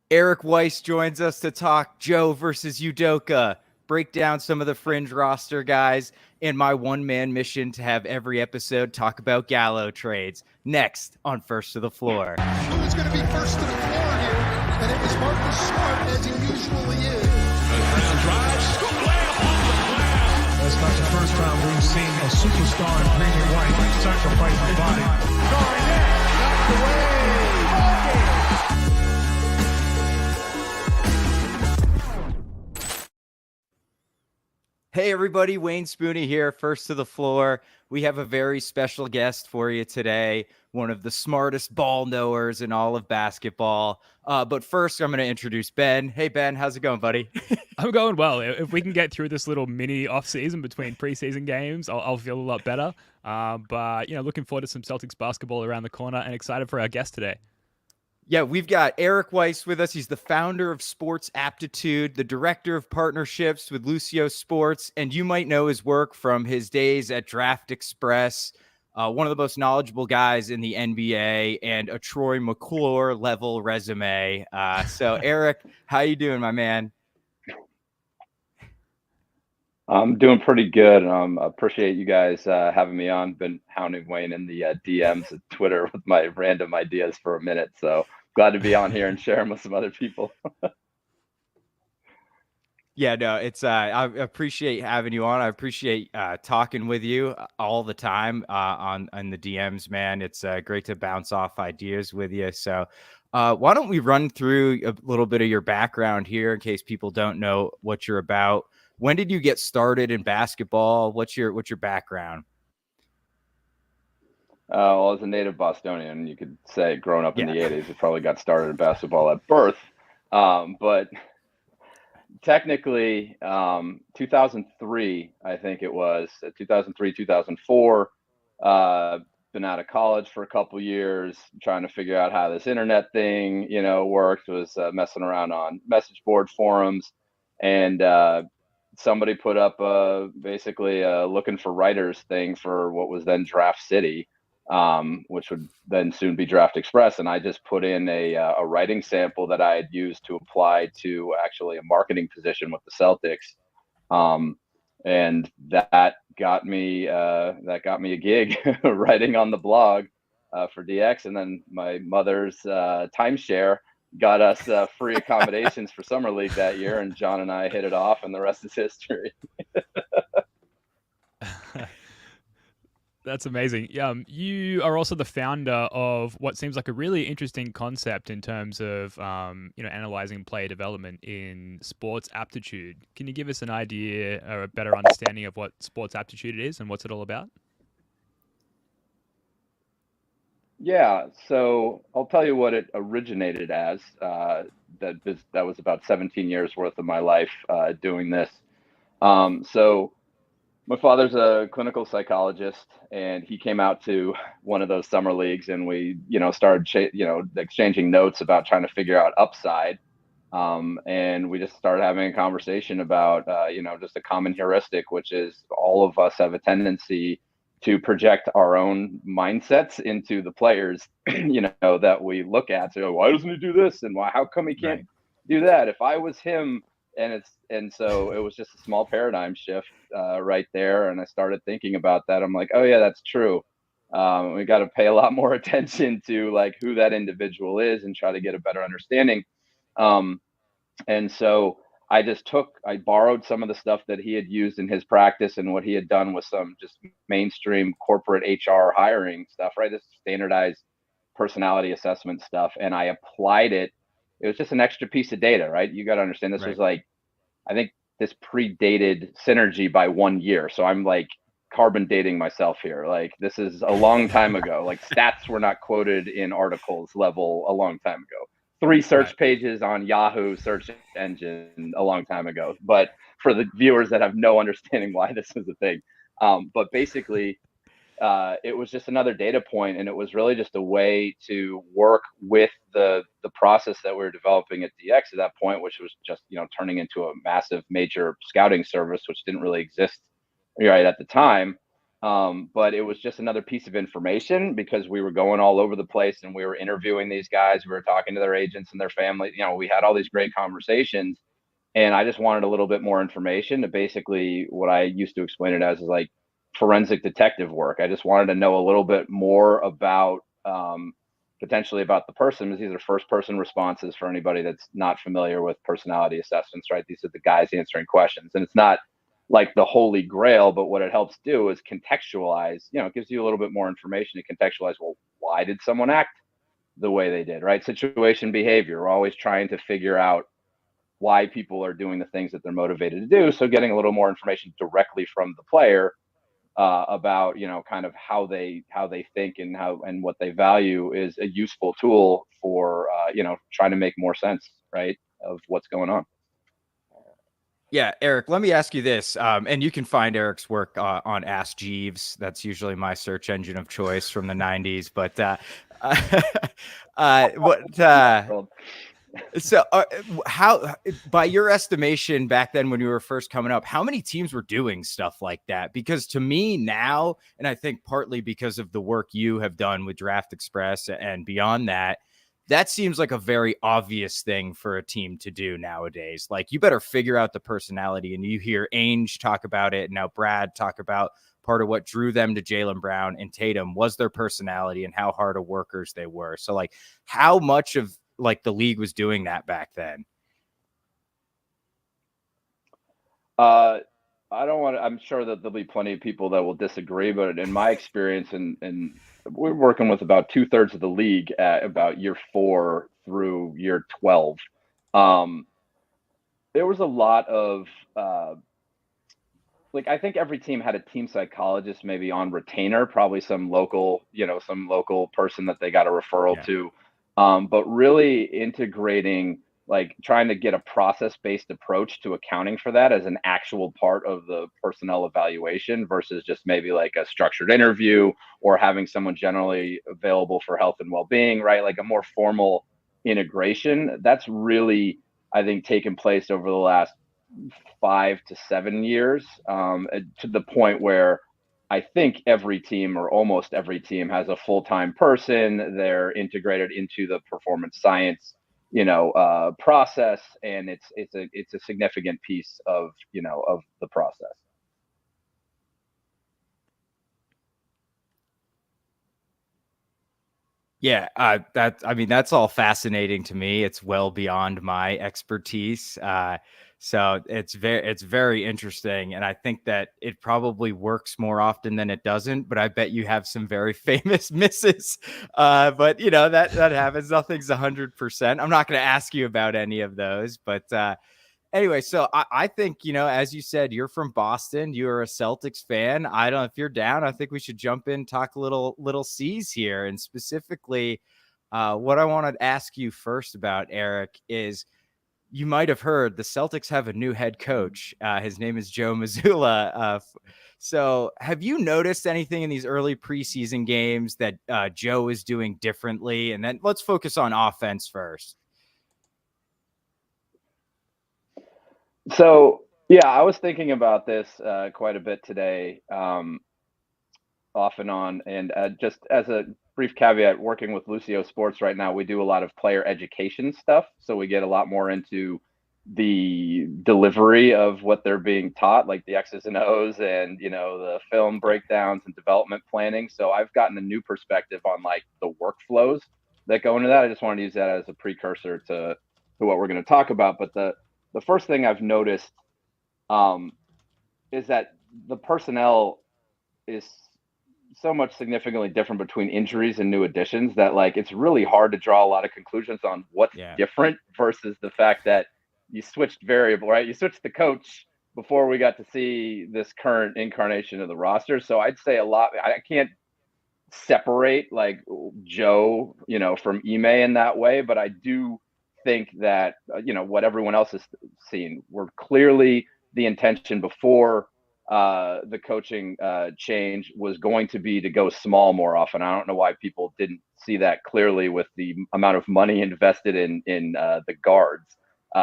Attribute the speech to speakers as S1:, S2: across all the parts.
S1: Eric Weiss joins us to talk Joe versus Udoka, break down some of the fringe roster guys, and my one-man mission to have every episode talk about Gallo trades. Next on First to the Floor.
S2: Who was going to be first to the floor here? And it was Marcus Smart, as he usually is.
S3: Brown drives, way off the glass.
S4: That's not the first time we've seen a superstar in green and white sacrifice the body.
S2: Garnett knocked away.
S1: Hey everybody, Wayne Spooney here, First to the Floor. We have a very special guest for you today, one of the smartest ball knowers in all of basketball. But first, I'm going to introduce Ben. Hey Ben, how's it going, buddy?
S5: I'm going well. If we can get through this little mini off-season between preseason games, I'll feel a lot better. But looking forward to some Celtics basketball around the corner and excited for our guest today.
S1: Yeah, we've got Eric Weiss with us. He's the founder of Sports Aptitude, the director of partnerships with Lucio Sports, and you might know his work from his days at Draft Express, one of the most knowledgeable guys in the NBA, and a Troy McClure level resume. So Eric, how you doing, my man?
S6: I'm doing pretty good. Appreciate you guys having me on. Been hounding Wayne in the DMs at Twitter with my random ideas for a minute. So glad to be on here and share them with some other people.
S1: Yeah, no, it's I appreciate having you on. I appreciate talking with you all the time on the DMs, man. It's great to bounce off ideas with you. So why don't we run through a little bit of your background here in case people don't know what you're about. When did you get started in basketball? What's your background?
S6: Well, as a native Bostonian, you could say growing up in the 80s, it probably got started in basketball at birth. But technically, 2003, I think it was, 2003, 2004, been out of college for a couple years, trying to figure out how this internet thing, worked, was messing around on message board forums. And somebody put up basically a looking for writers thing for what was then Draft City, which would then soon be Draft Express. And I just put in a writing sample that I had used to apply to actually a marketing position with the Celtics. And that got me a gig writing on the blog for DX. And then my mother's timeshare got us free accommodations for Summer League that year, and John and I hit it off, and the rest is history.
S5: That's amazing. You are also the founder of what seems like a really interesting concept in terms of analyzing player development in Sports Aptitude. Can you give us an idea or a better understanding of what Sports Aptitude is and what's it all about?
S6: Yeah, so I'll tell you what it originated as. That was about 17 years worth of my life doing this. So my father's a clinical psychologist, and he came out to one of those summer leagues, and we, started, exchanging notes about trying to figure out upside. And we just started having a conversation about, just a common heuristic, which is all of us have a tendency to project our own mindsets into the players, that we look at. So why doesn't he do this? And how come he can't do that? If I was him, and so it was just a small paradigm shift right there. And I started thinking about that. I'm like, oh yeah, that's true. We got to pay a lot more attention to like who that individual is and try to get a better understanding. And so I borrowed some of the stuff that he had used in his practice and what he had done with some just mainstream corporate HR hiring stuff, right? This standardized personality assessment stuff. And I applied it. It was just an extra piece of data, right? You got to understand this was like, I think this predated Synergy by 1 year. So I'm like carbon dating myself here. Like this is a long time ago. Like stats were not quoted in articles level a long time ago. 3 search
S5: Right.
S6: pages on Yahoo search engine a long time ago. But for the viewers that have no understanding why this is a thing, but basically, it was just another data point, and it was really just a way to work with the process that we were developing at DX at that point, which was just turning into a massive major scouting service, which didn't really exist right at the time. But it was just another piece of information because we were going all over the place and we were interviewing these guys. We were talking to their agents and their family. We had all these great conversations, and I just wanted a little bit more information to basically what I used to explain it as is like forensic detective work. I just wanted to know a little bit more about potentially about the person, because these are first person responses for anybody that's not familiar with personality assessments, right? These are the guys answering questions, and it's not like the holy grail, but what it helps do is contextualize, it gives you a little bit more information to contextualize, well, why did someone act the way they did, right? Situation behavior. We're always trying to figure out why people are doing the things that they're motivated to do. So getting a little more information directly from the player about kind of how they think and what they value is a useful tool for trying to make more sense, right, of what's going on.
S1: Yeah, Eric, let me ask you this. And you can find Eric's work on Ask Jeeves. That's usually my search engine of choice from the 90s. But what so how, by your estimation back then when you were first coming up, how many teams were doing stuff like that? Because to me now, and I think partly because of the work you have done with Draft Express and beyond that, that seems like a very obvious thing for a team to do nowadays. Like, you better figure out the personality. And you hear Ainge talk about it. And now Brad talk about part of what drew them to Jaylen Brown and Tatum was their personality and how hard of workers they were. So like, how much of like the league was doing that back then?
S6: I don't want to, I'm sure that there'll be plenty of people that will disagree, but in my experience, and we're working with about 2/3 of the league at about year 4 through year 12. There was a lot of like, I think every team had a team psychologist maybe on retainer, probably some local, some local person that they got a referral
S1: Yeah.
S6: to. But really integrating, like trying to get a process-based approach to accounting for that as an actual part of the personnel evaluation versus just maybe like a structured interview or having someone generally available for health and well-being, right? Like a more formal integration. That's really, I think, taken place over the last 5 to 7 years, to the point where I think every team or almost every team has a full-time person. They're integrated into the performance science, process, and it's a significant piece of of the process.
S1: Yeah, I mean, that's all fascinating to me. It's well beyond my expertise. So it's very interesting, and I think that it probably works more often than it doesn't. But I bet you have some very famous misses. But that happens. Nothing's 100%. I'm not going to ask you about any of those, but anyway, so I think, as you said, you're from Boston. You're a Celtics fan. I don't know if you're down. I think we should jump in, talk a little C's here. And specifically, what I want to ask you first about, Eric, is you might have heard the Celtics have a new head coach. His name is Joe Mazzulla. So have you noticed anything in these early preseason games that Joe is doing differently? And then let's focus on offense first.
S6: So yeah, I was thinking about this quite a bit today, off and on. And just as a brief caveat, working with Lucio Sports right now, we do a lot of player education stuff. So we get a lot more into the delivery of what they're being taught, like the X's and O's and, the film breakdowns and development planning. So I've gotten a new perspective on like the workflows that go into that. I just wanted to use that as a precursor to what we're going to talk about. But the first thing I've noticed is that the personnel is so much significantly different between injuries and new additions that like it's really hard to draw a lot of conclusions on what's different versus the fact that you switched variable, right? You switched the coach before we got to see this current incarnation of the roster. So I'd say a lot. I can't separate like Joe, from Ime in that way, but I do think that, what everyone else has seen were clearly the intention before the coaching change was going to be to go small more often. I don't know why people didn't see that clearly with the amount of money invested in the guards.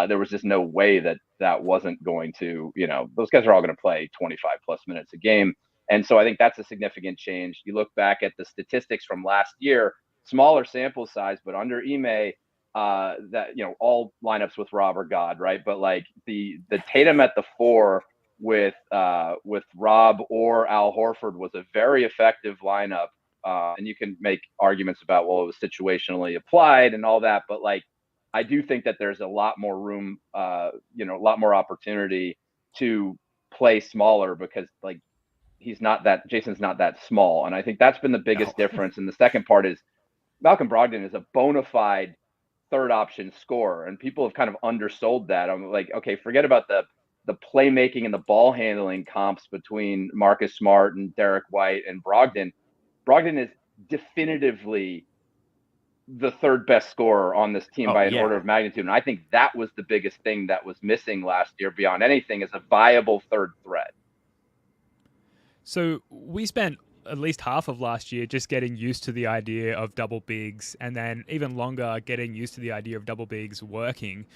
S6: There was just no way that wasn't going to, those guys are all going to play 25 plus minutes a game. And so I think that's a significant change. You look back at the statistics from last year, smaller sample size, but under Ime, that, all lineups with Rob or God, right? But like the Tatum at the 4 with Rob or Al Horford was a very effective lineup. And you can make arguments about, well, it was situationally applied and all that, but like, I do think that there's a lot more room, a lot more opportunity to play smaller because like Jason's not that small. And I think that's been the biggest difference. And the second part is Malcolm Brogdon is a bona fide third option scorer. And people have kind of undersold that. I'm like, okay, forget about the playmaking and the ball handling comps between Marcus Smart and Derek White and Brogdon. Brogdon is definitively the third best scorer on this team by an order of magnitude. And I think that was the biggest thing that was missing last year beyond anything is a viable third threat.
S5: So we spent at least half of last year just getting used to the idea of double bigs, and then even longer getting used to the idea of double bigs working.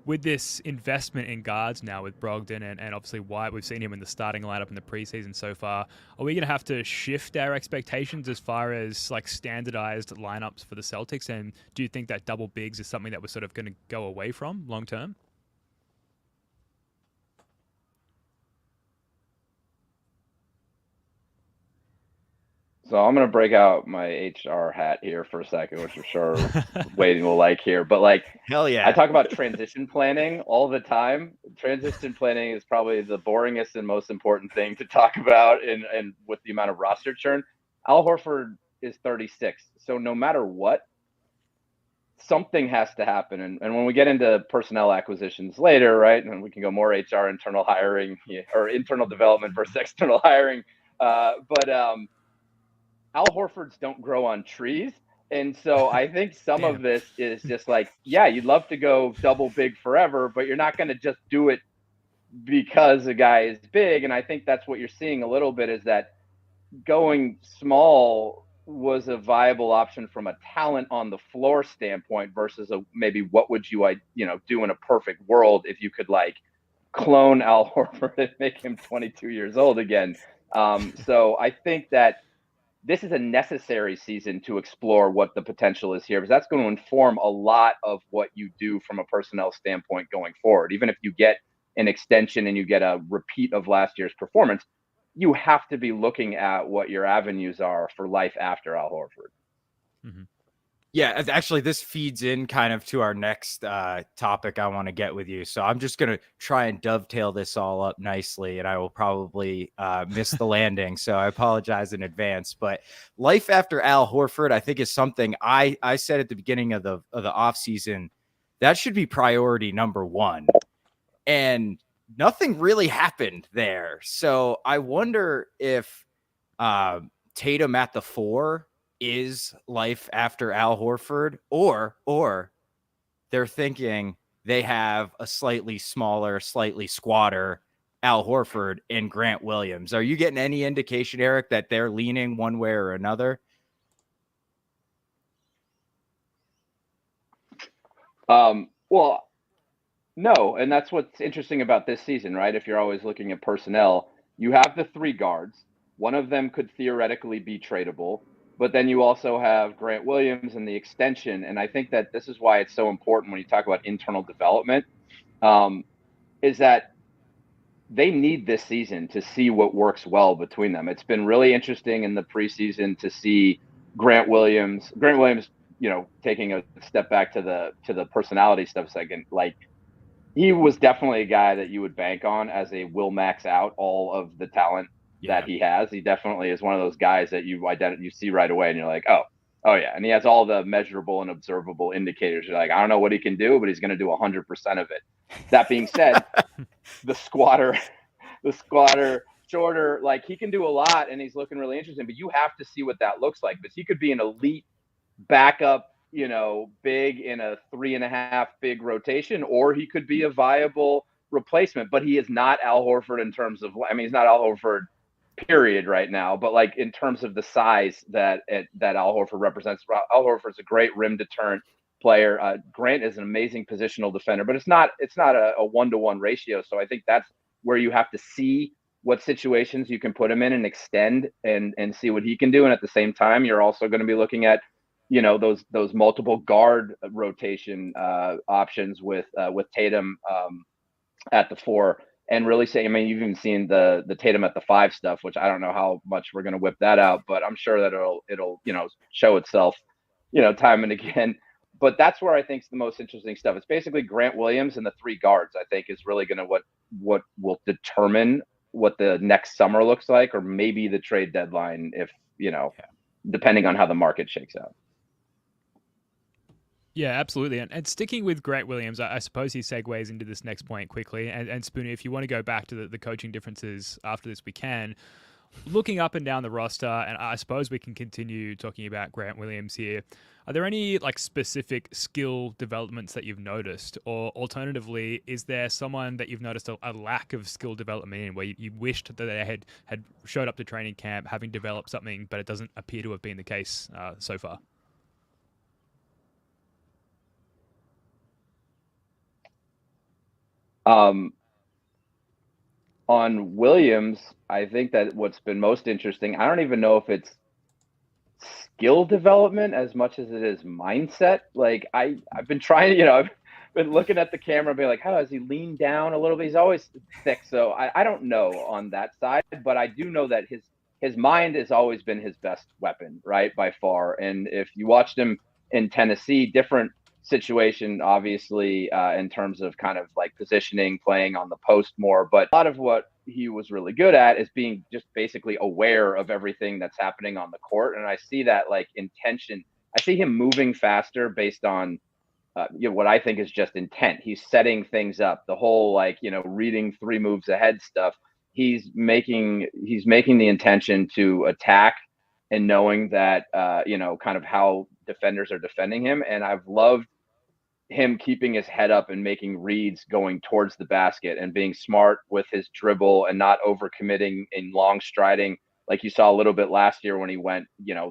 S5: With this investment in guards now with Brogdon and obviously White, we've seen him in the starting lineup in the preseason so far. Are we going to have to shift our expectations as far as like standardized lineups for the Celtics? And do you think that double bigs is something that we're sort of going to go away from long term?
S6: So I'm going to break out my HR hat here for a second, which I'm sure Wade will like here. But like,
S1: hell yeah,
S6: I talk about transition planning all the time. Transition planning is probably the boringest and most important thing to talk about and with the amount of roster churn. Al Horford is 36. So no matter what, something has to happen. And when we get into personnel acquisitions later, right, and we can go more HR, internal hiring, or internal development versus external hiring. But Al Horfords don't grow on trees. And so I think some of this is just like, yeah, you'd love to go double big forever, but you're not going to just do it because a guy is big. And I think that's what you're seeing a little bit is that going small was a viable option from a talent on the floor standpoint versus maybe what would you do in a perfect world if you could like clone Al Horford and make him 22 years old again. So I think that this is a necessary season to explore what the potential is here, because that's going to inform a lot of what you do from a personnel standpoint going forward. Even if you get an extension and you get a repeat of last year's performance, you have to be looking at what your avenues are for life after Al Horford.
S5: Mm-hmm.
S1: Yeah, actually, this feeds in kind of to our next topic I want to get with you. So I'm just going to try and dovetail this all up nicely, and I will probably miss the landing. So I apologize in advance. But life after Al Horford, I think, is something I said at the beginning of the offseason, that should be priority number one. And nothing really happened there. So I wonder if Tatum at the 4 is life after Al Horford, or they're thinking they have a slightly smaller, slightly squatter Al Horford and Grant Williams. Are you getting any indication, Eric, that they're leaning one way or another?
S6: Well, no, and that's what's interesting about this season, right? If you're always looking at personnel, you have the 3 guards. One of them could theoretically be tradable. But then you also have Grant Williams and the extension. And I think that this is why it's so important when you talk about internal development, is that they need this season to see what works well between them. It's been really interesting in the preseason to see Grant Williams, taking a step back to the personality stuff second. Like, he was definitely a guy that you would bank on as a will max out all of the talent that he has. He definitely is one of those guys that you see right away and you're like, oh yeah. And he has all the measurable and observable indicators. You're like, I don't know what he can do, but he's going to do 100% of it. That being said, the squatter shorter, like, he can do a lot and he's looking really interesting, but you have to see what that looks like, because he could be an elite backup, big in a 3.5 big rotation, or he could be a viable replacement. But he is not Al Horford in terms of, I mean, he's not Al Horford period right now, but like in terms of the size that Al Horford represents. Al Horford's a great rim deterrent player. Grant is an amazing positional defender, but it's not a 1-to-1 ratio. So I think that's where you have to see what situations you can put him in and extend and see what he can do. And at the same time, you're also going to be looking at those multiple guard rotation options with Tatum at the 4, and really say, I mean, you've even seen the Tatum at the 5 stuff, which I don't know how much we're going to whip that out, but I'm sure that it'll show itself time and again. But that's where I think is the most interesting stuff. It's basically Grant Williams and the 3 guards, I think, is really going to what will determine what the next summer looks like, or maybe the trade deadline, if depending on how the market shakes out.
S5: Yeah, absolutely. And sticking with Grant Williams, I suppose he segues into this next point quickly. And Spooner, if you want to go back to the coaching differences after this, we can. Looking up and down the roster, and I suppose we can continue talking about Grant Williams here. Are there any like specific skill developments that you've noticed? Or alternatively, is there someone that you've noticed a lack of skill development in, where you wished that they had showed up to training camp having developed something, but it doesn't appear to have been the case so far?
S6: On Williams, I think that what's been most interesting, I don't even know if it's skill development as much as it is mindset. Like I've been trying, I've been looking at the camera and being like, how has he leaned down a little bit? He's always thick. So I don't know on that side, but I do know that his mind has always been his best weapon, right? By far. And if you watched him in Tennessee, different situation, obviously, in terms of kind of like positioning, playing on the post more. But a lot of what he was really good at is being just basically aware of everything that's happening on the court. And I see that like intention. I see him moving faster based on what I think is just intent. He's setting things up. The whole reading 3 moves ahead stuff. He's making the intention to attack, and knowing that kind of how defenders are defending him. And I've loved him keeping his head up and making reads going towards the basket and being smart with his dribble and not overcommitting in long striding. Like you saw a little bit last year when he went,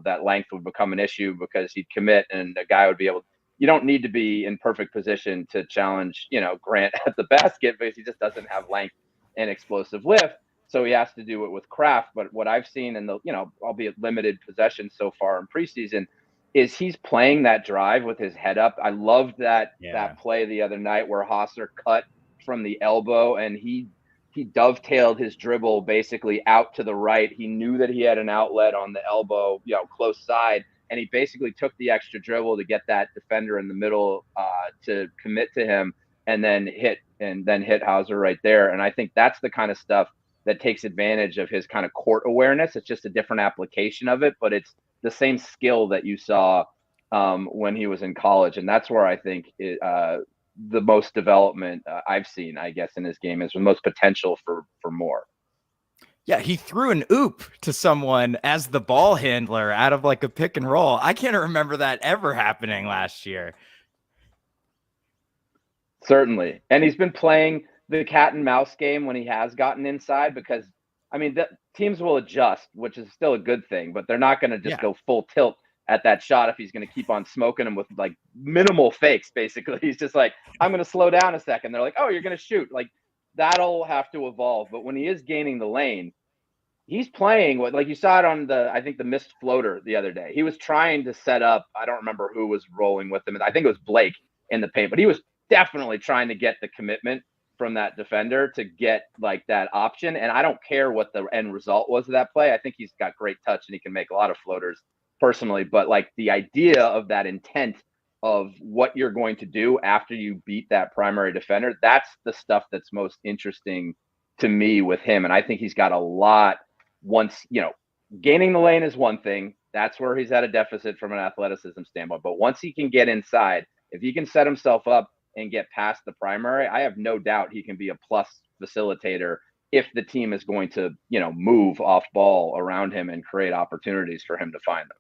S6: that length would become an issue because he'd commit and the guy would be able. You don't need to be in perfect position to challenge, Grant at the basket, because he just doesn't have length and explosive lift. So he has to do it with craft. But what I've seen in the, albeit limited possession so far in preseason, is he's playing that drive with his head up. I loved that play the other night where Hosser cut from the elbow and he dovetailed his dribble basically out to the right. He knew that he had an outlet on the elbow, close side, and he basically took the extra dribble to get that defender in the middle to commit to him, and then hit Hauser right there. And I think that's the kind of stuff that takes advantage of his kind of court awareness. It's just a different application of it, but it's the same skill that you saw when he was in college. And that's where I think the most development I've seen, I guess, in his game is the most potential for more.
S1: Yeah, he threw an oop to someone as the ball handler out of like a pick and roll. I can't remember that ever happening last year.
S6: Certainly. And he's been playing the cat and mouse game when he has gotten inside, because I mean, the teams will adjust, which is still a good thing, but they're not going to just go full tilt at that shot if he's going to keep on smoking him with like minimal fakes. Basically, he's just like, I'm going to slow down a second. They're like, oh, you're going to shoot. Like that'll have to evolve. But when he is gaining the lane, he's playing what, like you saw it on I think the missed floater the other day. He was trying to set up. I don't remember who was rolling with him. I think it was Blake in the paint, but he was definitely trying to get the commitment from that defender to get like that option. And I don't care what the end result was of that play. I think he's got great touch and he can make a lot of floaters personally, but like the idea of that intent of what you're going to do after you beat that primary defender, that's the stuff that's most interesting to me with him. And I think he's got a lot. Once, gaining the lane is one thing. That's where he's at a deficit from an athleticism standpoint. But once he can get inside, if he can set himself up and get past the primary, I have no doubt he can be a plus facilitator if the team is going to, move off ball around him and create opportunities for him to find them.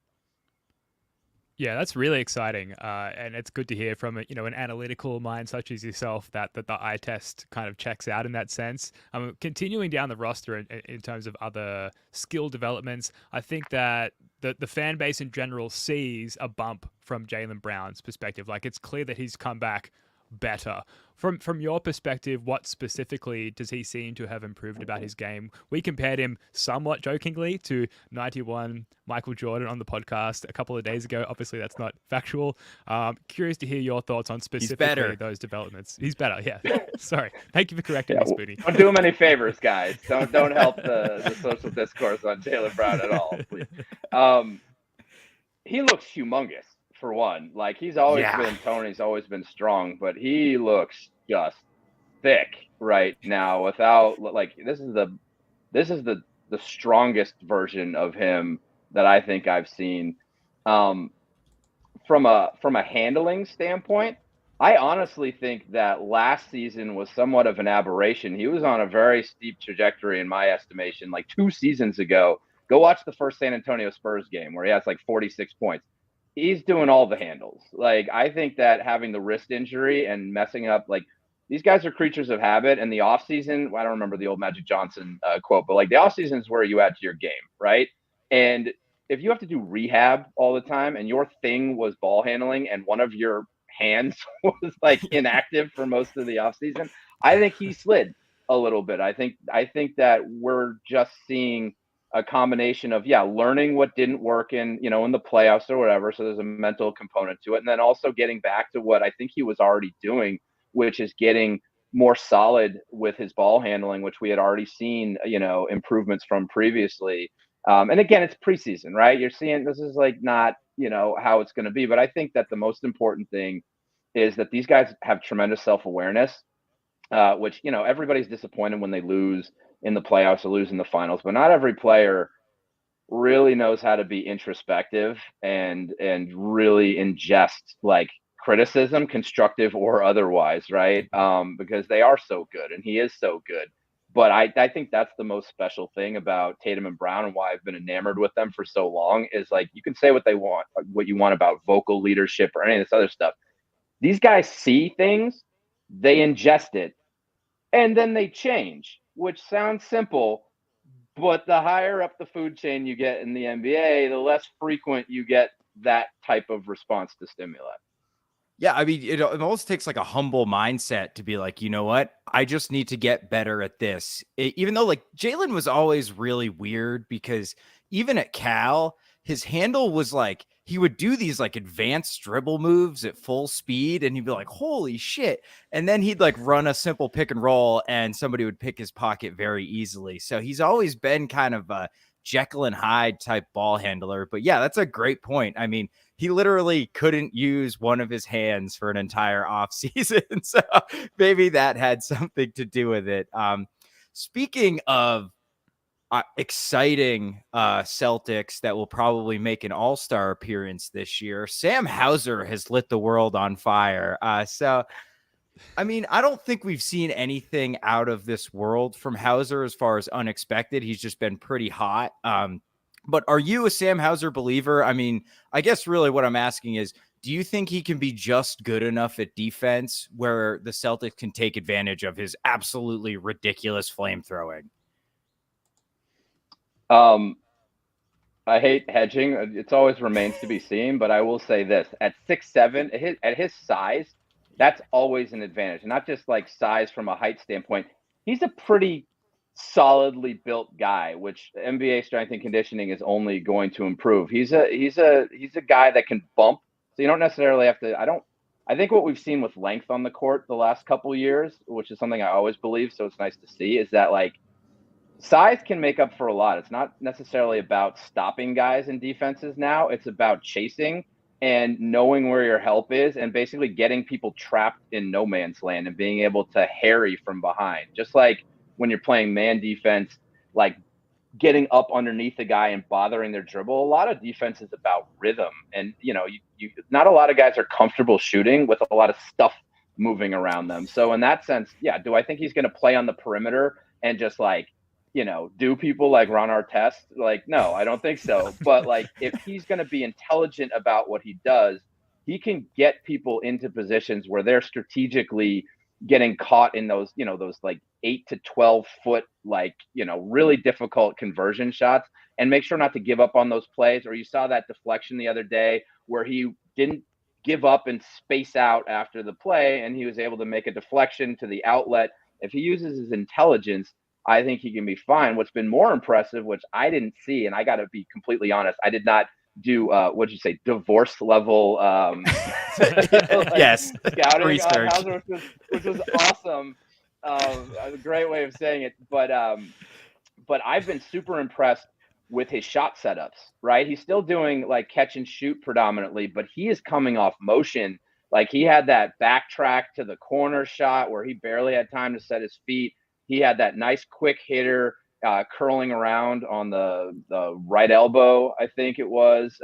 S5: Yeah, that's really exciting, and it's good to hear from an analytical mind such as yourself that the eye test kind of checks out in that sense. Continuing down the roster in terms of other skill developments, I think that the fan base in general sees a bump from Jaylen Brown's perspective. Like it's clear that he's come back better. From your perspective, what specifically does he seem to have improved about his game? We compared him somewhat jokingly to 91 Michael Jordan on the podcast a couple of days ago. Obviously, that's not factual. Curious to hear your thoughts on specifically those developments. He's better, yeah. Sorry. Thank you for correcting me, Spoony.
S6: Don't do him any favors, guys. Don't help the social discourse on Jaylen Brown at all, please. He looks humongous. For one, like he's always been Tony's always been strong, but he looks just thick right now without like this is the strongest version of him that I think I've seen. From a handling standpoint, I honestly think that last season was somewhat of an aberration. He was on a very steep trajectory in my estimation, like 2 seasons ago. Go watch the first San Antonio Spurs game where he has like 46 points. He's doing all the handles. Like I think that having the wrist injury and messing up, like these guys are creatures of habit. And the offseason, I don't remember the old Magic Johnson quote, but like the offseason is where you add to your game, right? And if you have to do rehab all the time and your thing was ball handling and one of your hands was like inactive for most of the offseason, I think he slid a little bit. I think that we're just seeing a combination of learning what didn't work in the playoffs or whatever. So there's a mental component to it. And then also getting back to what I think he was already doing, which is getting more solid with his ball handling, which we had already seen, improvements from previously. And again, it's preseason, right? You're seeing this is like not, how it's going to be. But I think that the most important thing is that these guys have tremendous self-awareness, which, everybody's disappointed when they lose in the playoffs or lose in the finals, but not every player really knows how to be introspective and really ingest like criticism, constructive or otherwise, right? Because they are so good and he is so good. But I think that's the most special thing about Tatum and Brown and why I've been enamored with them for so long is like you can say what you want about vocal leadership or any of this other stuff. These guys see things, they ingest it, and then they change, which sounds simple, but the higher up the food chain you get in the NBA, the less frequent you get that type of response to stimuli.
S1: Yeah, I mean, it almost takes like a humble mindset to be like, you know what? I just need to get better at this. Even though like Jaylen was always really weird because even at Cal, his handle was like he would do these like advanced dribble moves at full speed and he'd be like, holy shit. And then he'd like run a simple pick and roll and somebody would pick his pocket very easily. So he's always been kind of a Jekyll and Hyde type ball handler. But yeah, that's a great point. I mean, he literally couldn't use one of his hands for an entire offseason. So maybe that had something to do with it. Speaking of exciting Celtics that will probably make an all-star appearance this year, Sam Hauser has lit the world on fire. So, I mean, I don't think we've seen anything out of this world from Hauser as far as unexpected. He's just been pretty hot. But are you a Sam Hauser believer? I mean, I guess really what I'm asking is, do you think he can be just good enough at defense where the Celtics can take advantage of his absolutely ridiculous flame throwing?
S6: I hate hedging. It's always remains to be seen, but I will say this: at 6'7", at his size, that's always an advantage. Not just like size from a height standpoint. He's a pretty solidly built guy, which NBA strength and conditioning is only going to improve. He's a guy that can bump, so you don't necessarily have to. I think what we've seen with length on the court the last couple of years, which is something I always believe, so it's nice to see, is that like size can make up for a lot. It's not necessarily about stopping guys in defenses now. It's about chasing and knowing where your help is and basically getting people trapped in no man's land and being able to harry from behind. Just like when you're playing man defense, like getting up underneath the guy and bothering their dribble. A lot of defense is about rhythm. And, you not a lot of guys are comfortable shooting with a lot of stuff moving around them. So in that sense, yeah, do I think he's going to play on the perimeter and just like do people like Ron Artest? Like, no, I don't think so. But like, if he's going to be intelligent about what he does, he can get people into positions where they're strategically getting caught in those, those like 8 to 12 foot, like, really difficult conversion shots, and make sure not to give up on those plays. Or you saw that deflection the other day where he didn't give up and space out after the play, and he was able to make a deflection to the outlet. If he uses his intelligence, I think he can be fine. What's been more impressive, which I didn't see, and I got to be completely honest, I did not do what'd you say, divorce level
S1: yes,
S6: scouting
S1: research,
S6: on Hauser, which was awesome. A great way of saying it. But I've been super impressed with his shot setups, right? He's still doing like catch and shoot predominantly, but he is coming off motion. Like, he had that backtrack to the corner shot where he barely had time to set his feet. He had that nice quick hitter curling around on the right elbow, I think it was.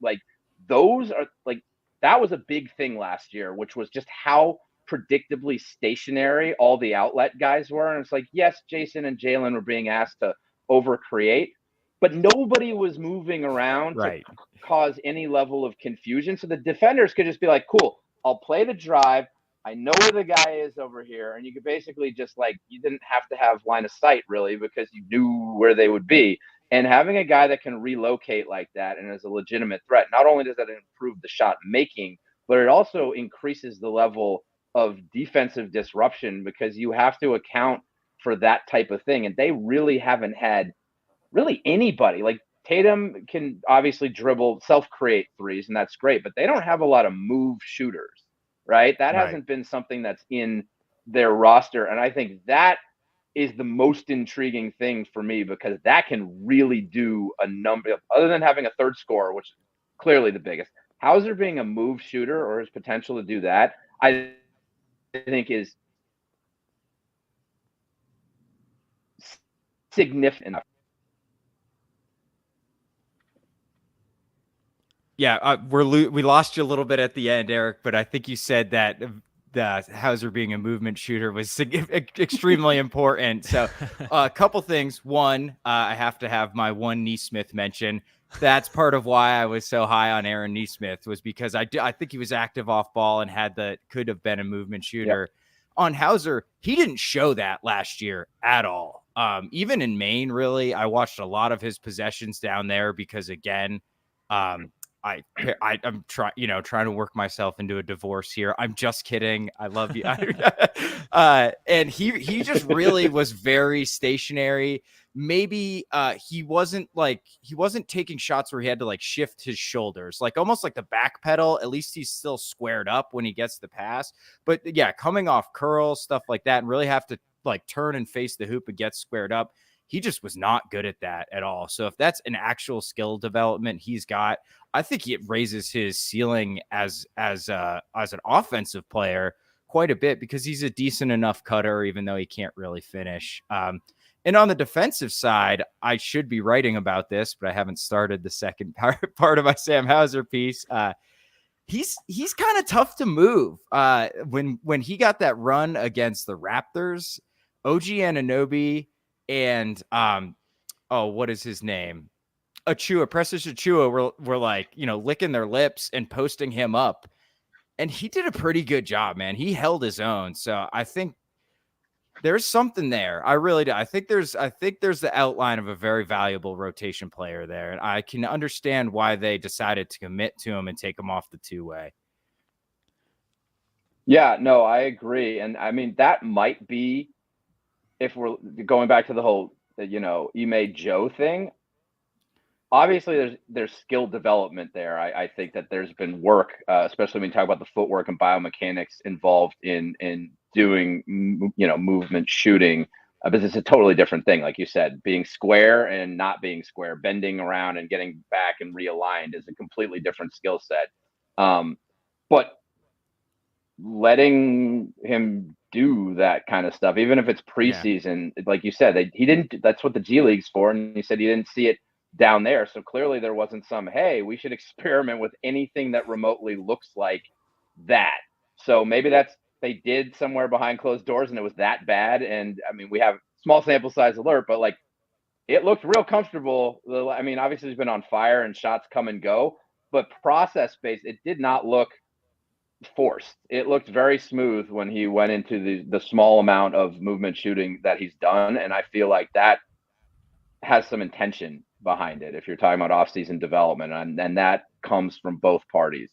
S6: Like, those are like, that was a big thing last year, which was just how predictably stationary all the outlet guys were. And it's like, yes, Jason and Jalen were being asked to overcreate, but nobody was moving around
S1: right?
S6: to cause any level of confusion. So the defenders could just be like, cool, I'll play the drive. I know where the guy is over here. And you could basically just, like, you didn't have to have line of sight really, because you knew where they would be. And having a guy that can relocate like that and is a legitimate threat, not only does that improve the shot making, but it also increases the level of defensive disruption, because you have to account for that type of thing. And they really haven't had really anybody. Like, Tatum can obviously dribble, self-create threes, and that's great, but they don't have a lot of move shooters, right? That hasn't been something that's in their roster. And I think that is the most intriguing thing for me, because that can really do a number of, other than having a third scorer, which is clearly the biggest. Hauser being a move shooter, or his potential to do that, I think is significant.
S1: Yeah, we lost you a little bit at the end, Eric, but I think you said that the Hauser being a movement shooter was extremely important. So, a couple things. One, I have to have my one Neesmith mention. That's part of why I was so high on Aaron Neesmith, was because I think he was active off ball and could have been a movement shooter. Yep. On Hauser, he didn't show that last year at all. Even in Maine, really, I watched a lot of his possessions down there because, again, I'm trying to work myself into a divorce here. I'm just kidding. I love you. And he just really was very stationary. Maybe he wasn't taking shots where he had to like shift his shoulders, like almost like the back pedal. At least he's still squared up when he gets the pass. But yeah, coming off curls, stuff like that, and really have to like turn and face the hoop and get squared up. He just was not good at that at all. So if that's an actual skill development he's got, I think it raises his ceiling as an offensive player quite a bit, because he's a decent enough cutter, even though he can't really finish. And on the defensive side, I should be writing about this, but I haven't started the second part of my Sam Hauser piece. He's kind of tough to move. When he got that run against the Raptors, OG Anunoby and what is his name? Precious Achua were like, licking their lips and posting him up. And he did a pretty good job, man. He held his own. So I think there's something there. I really do. I think there's the outline of a very valuable rotation player there. And I can understand why they decided to commit to him and take him off the two-way.
S6: Yeah, no, I agree. And I mean, that might be, if we're going back to the whole, Ime Joe thing, obviously there's skill development there. I think that there's been work, especially when you talk about the footwork and biomechanics involved in doing, movement shooting, because it's a totally different thing. Like you said, being square and not being square, bending around and getting back and realigned is a completely different skill set. But letting him do that kind of stuff, even if it's preseason, like you said, he didn't. That's what the G League's for, and he said he didn't see it down there. So clearly there wasn't some, hey, we should experiment with anything that remotely looks like that. So maybe they did somewhere behind closed doors and it was that bad. And I mean, we have small sample size alert, but like it looked real comfortable. I mean, obviously he's been on fire and shots come and go, but process based, it did not look forced. It looked very smooth when he went into the small amount of movement shooting that he's done. And I feel like that has some intention behind it if you're talking about off-season development, and that comes from both parties.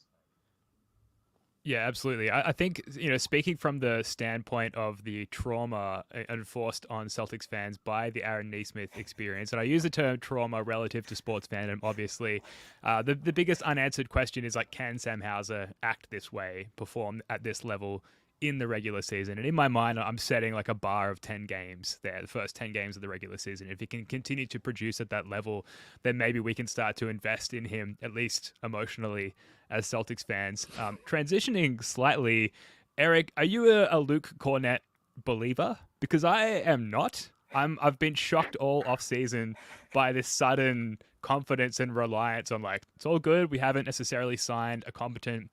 S5: Yeah, absolutely. I think, speaking from the standpoint of the trauma enforced on Celtics fans by the Aaron Nesmith experience, and I use the term trauma relative to sports fandom, obviously, the biggest unanswered question is, like, can Sam Hauser act this way, perform at this level in the regular season? And in my mind, I'm setting like a bar of 10 games there, the first 10 games of the regular season. If he can continue to produce at that level, then maybe we can start to invest in him, at least emotionally, as Celtics fans. Transitioning slightly, Eric, are you a Luke Cornett believer? Because I am not. I've been shocked all off season by this sudden confidence and reliance on, like, it's all good. We haven't necessarily signed a competent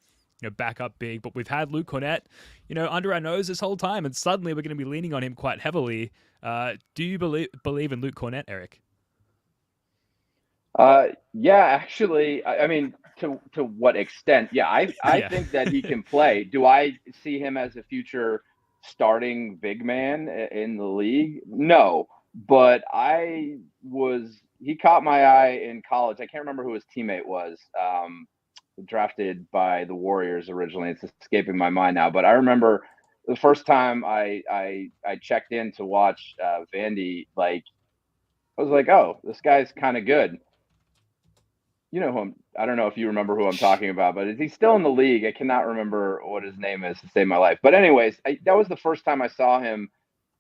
S5: backup big, but we've had Luke Cornett, under our nose this whole time, and suddenly we're going to be leaning on him quite heavily. Do you believe in Luke Cornett, Eric?
S6: Yeah, actually, I mean, to what extent? Yeah, I think that he can play. Do I see him as a future starting big man in the league? No, but he caught my eye in college. I can't remember who his teammate was. Drafted by the Warriors originally. It's escaping my mind now, but I remember the first time I checked in to watch Vandy, like, I was like, oh, this guy's kind of good. You know who I don't know if you remember who I'm talking about, but he's still in the league. I cannot remember what his name is to save my life. But anyways, that was the first time I saw him,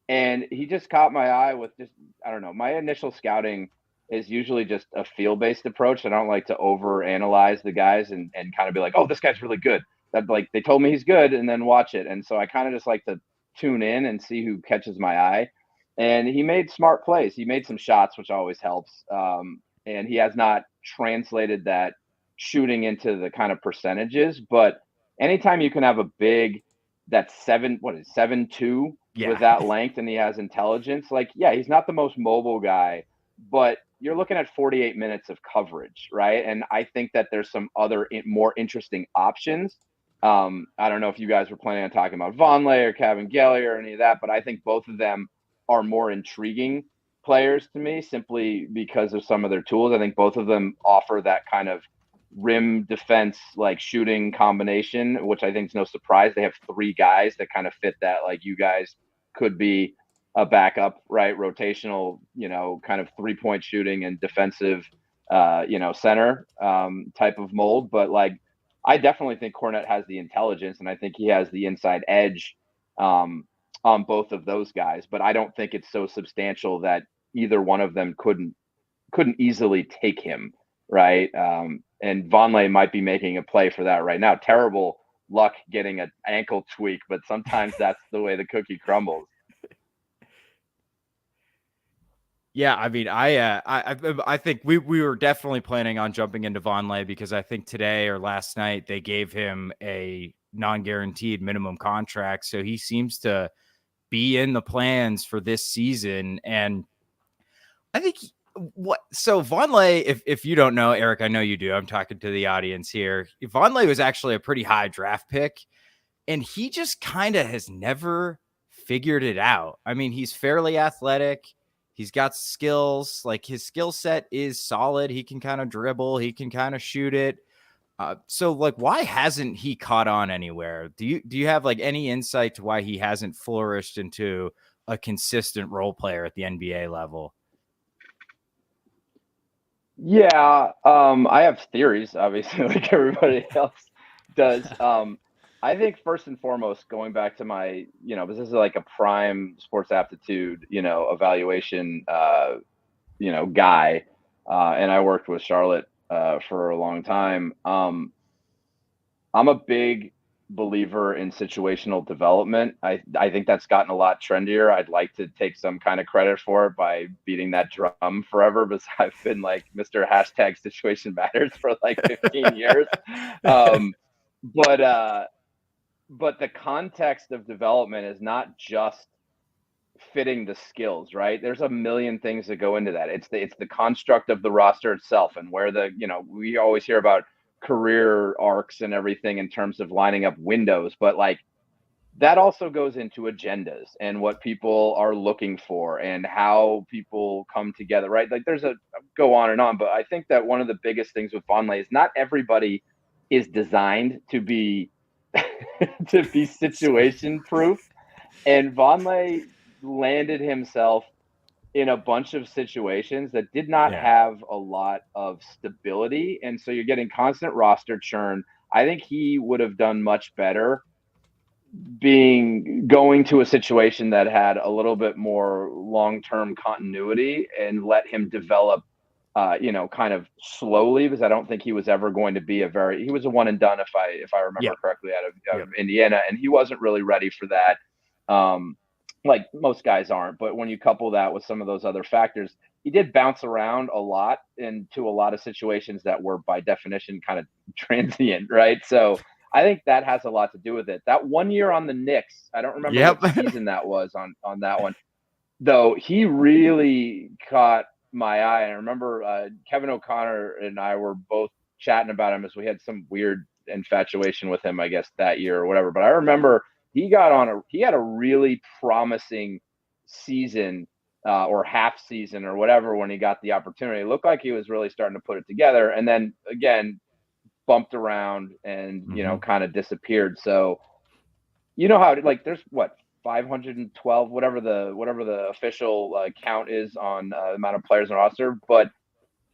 S6: and he just caught my eye with just, I don't know, my initial scouting is usually just a feel-based approach. I don't like to overanalyze the guys and kind of be like, oh, this guy's really good. That, like, they told me he's good, and then watch it. And so I kind of just like to tune in and see who catches my eye. And he made smart plays. He made some shots, which always helps. And he has not translated that shooting into the kind of percentages. But anytime you can have a big that's 7'2" with that length, and he has intelligence, like, yeah, he's not the most mobile guy, but you're looking at 48 minutes of coverage, right? And I think that there's some other more interesting options. I don't know if you guys were planning on talking about Vonleh or Kevin Gelly or any of that, but I think both of them are more intriguing players to me simply because of some of their tools. I think both of them offer that kind of rim defense, like, shooting combination, which I think is no surprise. They have three guys that kind of fit that. Like, you guys could be a backup, right? Rotational, kind of 3-point shooting and defensive, center type of mold. But, like, I definitely think Cornett has the intelligence, and I think he has the inside edge on both of those guys. But I don't think it's so substantial that either one of them couldn't easily take him, right? And Vonleh might be making a play for that right now. Terrible luck getting an ankle tweak, but sometimes that's the way the cookie crumbles.
S1: Yeah, I mean, I think we were definitely planning on jumping into Vonleh because I think today or last night they gave him a non-guaranteed minimum contract, so he seems to be in the plans for this season. And I think so Vonleh, if you don't know, Eric, I know you do. I'm talking to the audience here. Vonleh was actually a pretty high draft pick, and he just kind of has never figured it out. I mean, he's fairly athletic. He's got skills. Like, his skill set is solid. He can kind of dribble. He can kind of shoot it. So, like, why hasn't he caught on anywhere? Do you have, like, any insight to why he hasn't flourished into a consistent role player at the NBA level?
S6: Yeah, I have theories, obviously, like everybody else does. I think first and foremost, going back to my, this is like a prime sports aptitude, evaluation, guy, and I worked with Charlotte for a long time. I'm a big believer in situational development. I think that's gotten a lot trendier. I'd like to take some kind of credit for it by beating that drum forever, because I've been like Mr. # situation matters for like 15 years. But the context of development is not just fitting the skills, right? There's a million things that go into that. It's the construct of the roster itself, and where we always hear about career arcs and everything in terms of lining up windows, but like that also goes into agendas and what people are looking for and how people come together, right? Like there's a go on and on, but I think that one of the biggest things with Vonleh is not everybody is designed to be to be situation proof, and Vonleh landed himself in a bunch of situations that did not
S1: Yeah.
S6: have a lot of stability, and so you're getting constant roster churn. I think he would have done much better going to a situation that had a little bit more long-term continuity and let him develop kind of slowly, because I don't think he was ever going to be he was a one and done if I remember
S1: Yep.
S6: correctly out of
S1: Yep.
S6: Indiana, and he wasn't really ready for that. Like most guys aren't, but when you couple that with some of those other factors, he did bounce around a lot into a lot of situations that were by definition kind of transient, right? So I think that has a lot to do with it. That 1 year on the Knicks, I don't remember
S1: Yep.
S6: what season that was on that one, though. He really caught my eye. And I remember Kevin O'Connor and I were both chatting about him as we had some weird infatuation with him, I guess, that year or whatever. But I remember he had a really promising season or half season or whatever when he got the opportunity. It looked like he was really starting to put it together. And then again, bumped around and kind of disappeared. So how like there's what 512 whatever the official count is on the amount of players in the roster, but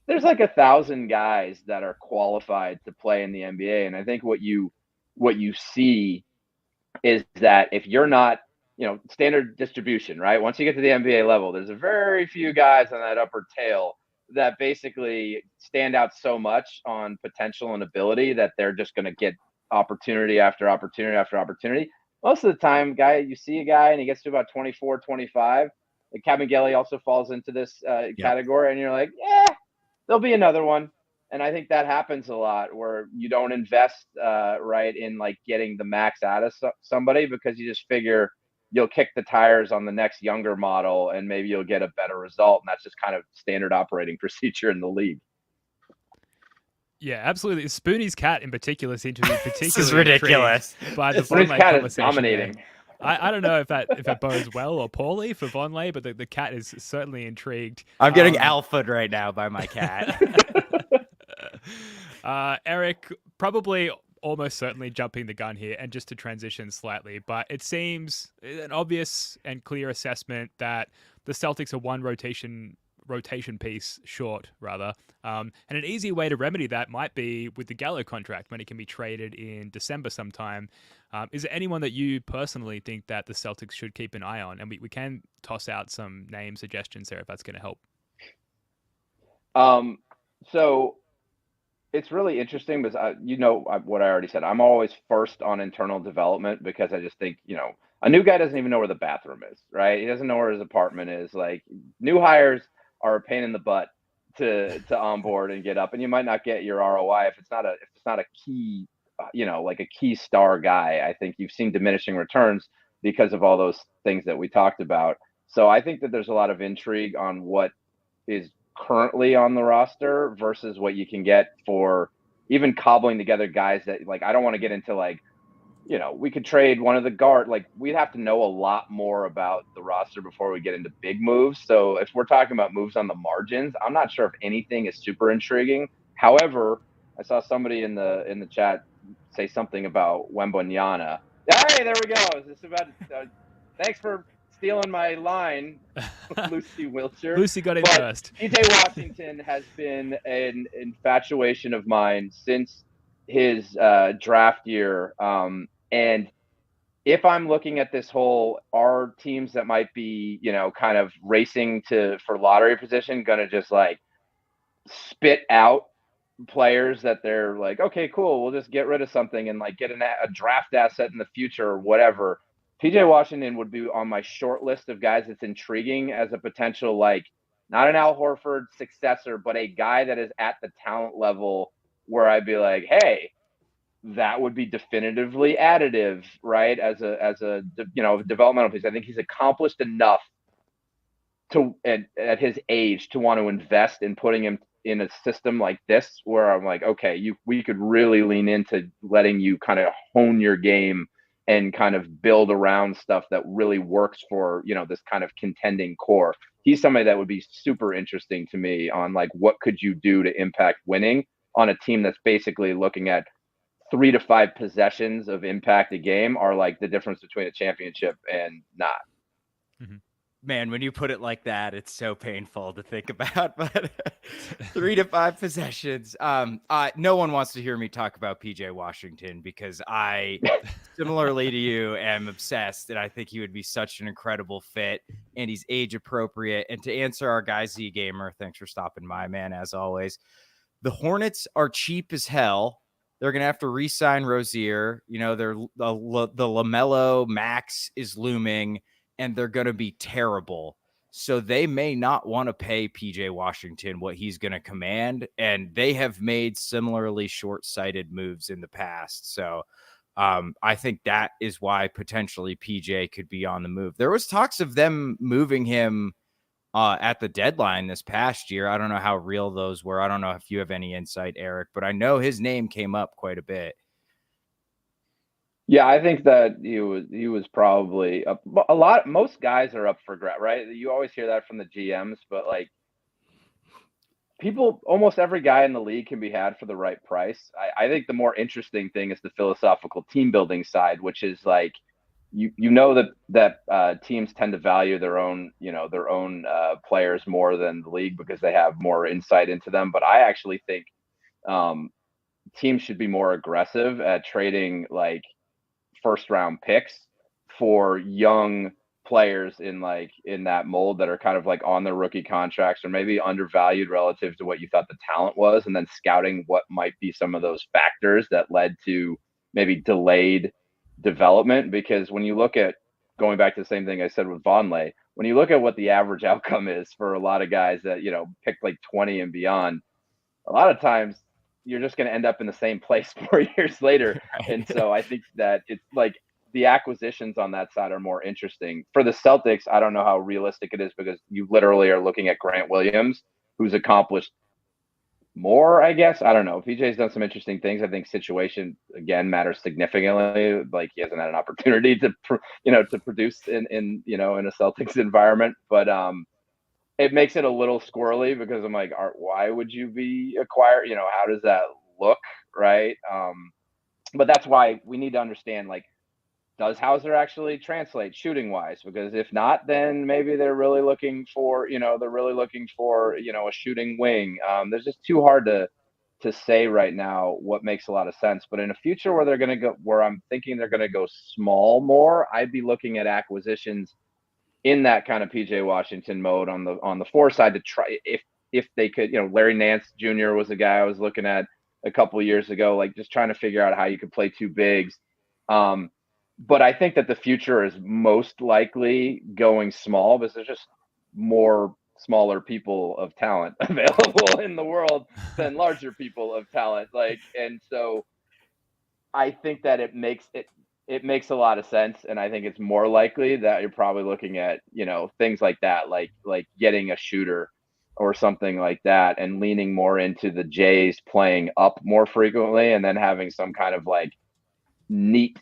S6: there's like 1,000 guys that are qualified to play in the NBA, and I think what you see is that if you're not standard distribution, right? Once you get to the NBA level, there's a very few guys on that upper tail that basically stand out so much on potential and ability that they're just going to get opportunity after opportunity after opportunity. Most of the time, you see a guy and he gets to about 24, 25. Like Kabengele also falls into this category, and you're like, yeah, there'll be another one. And I think that happens a lot where you don't invest right in like getting the max out of somebody, because you just figure you'll kick the tires on the next younger model and maybe you'll get a better result. And that's just kind of standard operating procedure in the league.
S5: Yeah, absolutely. Spoonie's cat in particular seemed to be particularly
S1: This is ridiculous.
S5: by the
S6: Spoonie's
S5: Vonleh
S6: cat is
S5: conversation
S6: dominating.
S5: there. I don't know if that bodes well or poorly for Vonleh, but the cat is certainly intrigued.
S1: I'm getting alphaed right now by my cat.
S5: Eric, probably almost certainly jumping the gun here, and just to transition slightly, but it seems an obvious and clear assessment that the Celtics are one rotation piece short, rather. And an easy way to remedy that might be with the Gallo contract when it can be traded in December sometime. Is there anyone that you personally think that the Celtics should keep an eye on? And we can toss out some name suggestions there if that's going to help.
S6: So it's really interesting because what I already said. I'm always first on internal development, because I just think, a new guy doesn't even know where the bathroom is, right? He doesn't know where his apartment is. Like, new hires are a pain in the butt to onboard and get up, and you might not get your ROI if it's not a key, like a key star guy. I think you've seen diminishing returns because of all those things that we talked about. So I think that there's a lot of intrigue on what is currently on the roster versus what you can get for even cobbling together guys that, like, I don't want to get into like, we could trade one of the guard. Like, we'd have to know a lot more about the roster before we get into big moves. So if we're talking about moves on the margins, I'm not sure if anything is super intriguing. However, I saw somebody in the chat say something about Wembanyama. Hey, there we go. Is this about? Thanks for stealing my line, Lucy Wiltshire.
S5: Lucy got in
S6: But
S5: first.
S6: PJ Washington has been an infatuation of mine since his draft year. And if I'm looking at this whole, are teams that might be, kind of racing for lottery position going to just like spit out players that they're like, okay, cool, we'll just get rid of something and like get a draft asset in the future or whatever. PJ Washington would be on my short list of guys that's intriguing as a potential, like, not an Al Horford successor, but a guy that is at the talent level where I'd be like, hey, that would be definitively additive, right? As a developmental piece. I think he's accomplished enough at his age to want to invest in putting him in a system like this, where I'm like, okay, we could really lean into letting you kind of hone your game and kind of build around stuff that really works for, this kind of contending core. He's somebody that would be super interesting to me on like, what could you do to impact winning on a team that's basically looking at 3 to 5 possessions of impact a game are like the difference between a championship and not.
S5: Mm-hmm.
S1: Man, when you put it like that, it's so painful to think about. But 3 to 5 possessions. No one wants to hear me talk about PJ Washington because I, similarly to you, am obsessed, and I think he would be such an incredible fit. And he's age appropriate. And to answer our guy Z Gamer, thanks for stopping by, man. As always, the Hornets are cheap as hell. They're going to have to re-sign Rozier. The LaMelo max is looming, and they're going to be terrible. So they may not want to pay PJ Washington what he's going to command. And they have made similarly short-sighted moves in the past. So I think that is why potentially PJ could be on the move. There was talks of them moving him at the deadline this past year. I don't know how real those were. I don't know if you have any insight, Eric, but I know his name came up quite a bit.
S6: Yeah, I think that he was probably a lot. Most guys are up for grab, right? You always hear that from the GMs, but like almost every guy in the league can be had for the right price. I think the more interesting thing is the philosophical team building side, which is like, that teams tend to value their own players more than the league because they have more insight into them. But I actually think teams should be more aggressive at trading like first round picks for young players in that mold that are kind of like on their rookie contracts or maybe undervalued relative to what you thought the talent was, and then scouting what might be some of those factors that led to maybe delayed development. Because when you look at, going back to the same thing I said with Vonleh, when you look at what the average outcome is for a lot of guys that picked like 20 and beyond, a lot of times you're just going to end up in the same place 4 years later.
S1: Right.
S6: And so I think that it's like the acquisitions on that side are more interesting. For the Celtics, I don't know how realistic it is because you literally are looking at Grant Williams, who's accomplished more, I guess. I don't know. PJ's done some interesting things. I think situation, again, matters significantly. Like he hasn't had an opportunity to produce in a Celtics environment. But it makes it a little squirrely because I'm like, why would you be acquired? How does that look, right? But that's why we need to understand, like, does Hauser actually translate shooting wise? Because if not, then maybe they're really looking for, a shooting wing. There's just too hard to say right now what makes a lot of sense. But in a future where they're going to go, where I'm thinking they're going to go small more, I'd be looking at acquisitions in that kind of PJ Washington mode on the four side to try if they could. Larry Nance Jr. was a guy I was looking at a couple of years ago, like just trying to figure out how you could play two bigs. But I think that the future is most likely going small because there's just more smaller people of talent available in the world than larger people of talent. And so I think that it makes a lot of sense. And I think it's more likely that you're probably looking at, things like that, like getting a shooter or something like that and leaning more into the Jays playing up more frequently and then having some kind of like neat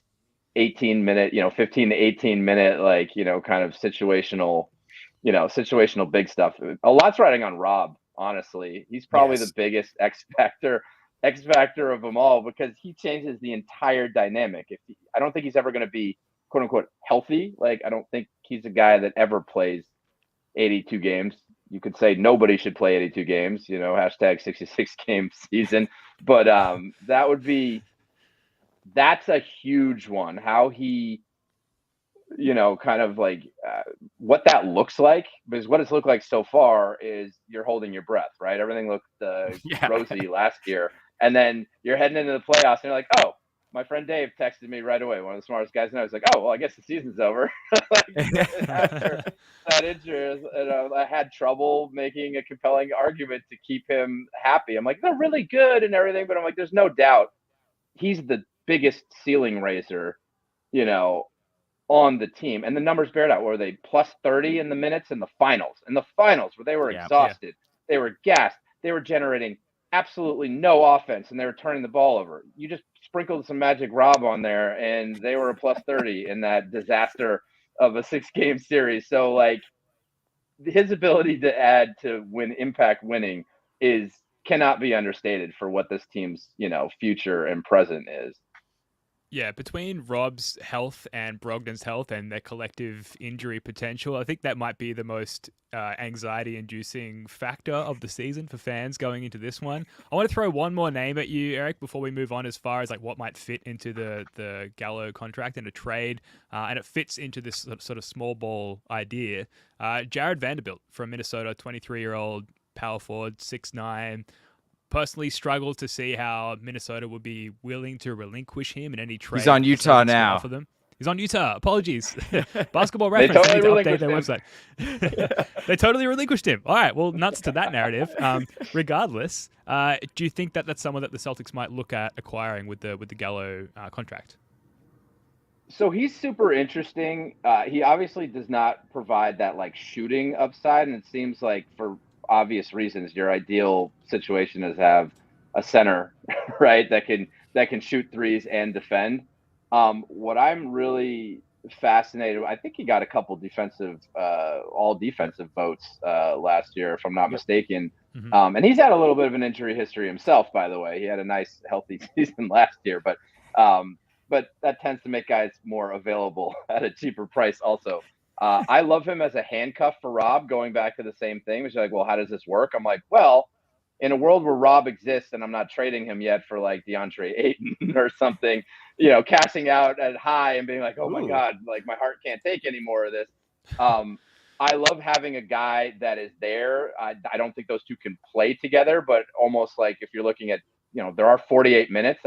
S6: 18-minute, 15 to 18-minute, kind of situational big stuff. A lot's riding on Rob, honestly. He's probably the biggest X factor of them all because he changes the entire dynamic. I don't think he's ever going to be quote unquote healthy. Like, I don't think he's a guy that ever plays 82 games. You could say nobody should play 82 games, hashtag 66 game season. But that's a huge one. How he, kind of like what that looks like, because what it's looked like so far is you're holding your breath, right? Everything looked rosy last year. And then you're heading into the playoffs and you're like, oh, my friend Dave texted me right away. One of the smartest guys I know. He's like, oh, well, I guess the season's over. After that injury, I had trouble making a compelling argument to keep him happy. I'm like, they're really good and everything, but I'm like, there's no doubt he's the biggest ceiling raiser, on the team. And the numbers bear it out. Were they plus 30 in the minutes in the finals? In the finals, where they were exhausted, they were gassed, they were generating absolutely no offense, and they were turning the ball over. You just sprinkled some Magic Rob on there, and they were a plus 30 in that disaster of a 6-game series. So, like, his ability to add to win impact winning cannot be understated for what this team's, future and present is.
S5: Yeah, between Rob's health and Brogdon's health and their collective injury potential, I think that might be the most anxiety-inducing factor of the season for fans going into this one. I want to throw one more name at you, Eric, before we move on as far as like what might fit into the Gallo contract and a trade, and it fits into this sort of small ball idea. Jared Vanderbilt from Minnesota, 23-year-old power forward, 6'9", personally struggled to see how Minnesota would be willing to relinquish him in any trade.
S1: He's on Utah now.
S5: For them. He's on Utah. Apologies. Basketball Reference
S6: totally
S5: needs to update their
S6: him.
S5: website. They totally relinquished him. All right. Well, nuts to that narrative. Regardless, do you think that that's someone that the Celtics might look at acquiring with the Gallo contract?
S6: So he's super interesting. He obviously does not provide that like shooting upside, and it seems like for obvious reasons, your ideal situation is have a center, right, that can shoot threes and defend. What I'm really fascinated, I think he got a couple defensive, all defensive votes last year, if I'm not mistaken.
S5: Mm-hmm.
S6: And he's had a little bit of an injury history himself, by the way. He had a nice, healthy season last year, but that tends to make guys more available at a cheaper price also. I love him as a handcuff for Rob, going back to the same thing, which is like, well, how does this work? I'm like, well, in a world where Rob exists and I'm not trading him yet for like DeAndre Ayton or something, cashing out at high and being like, oh my God, like my heart can't take any more of this. I love having a guy that is there. I don't think those two can play together, but almost like if you're looking at, there are 48 minutes,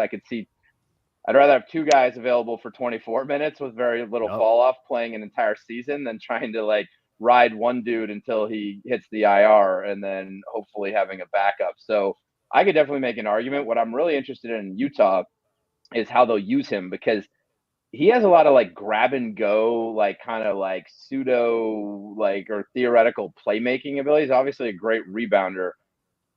S6: I'd rather have two guys available for 24 minutes with very little fall off playing an entire season than trying to like ride one dude until he hits the IR and then hopefully having a backup. So I could definitely make an argument. What I'm really interested in Utah is how they'll use him, because he has a lot of like grab and go, like kind of like pseudo like or theoretical playmaking abilities. Obviously a great rebounder.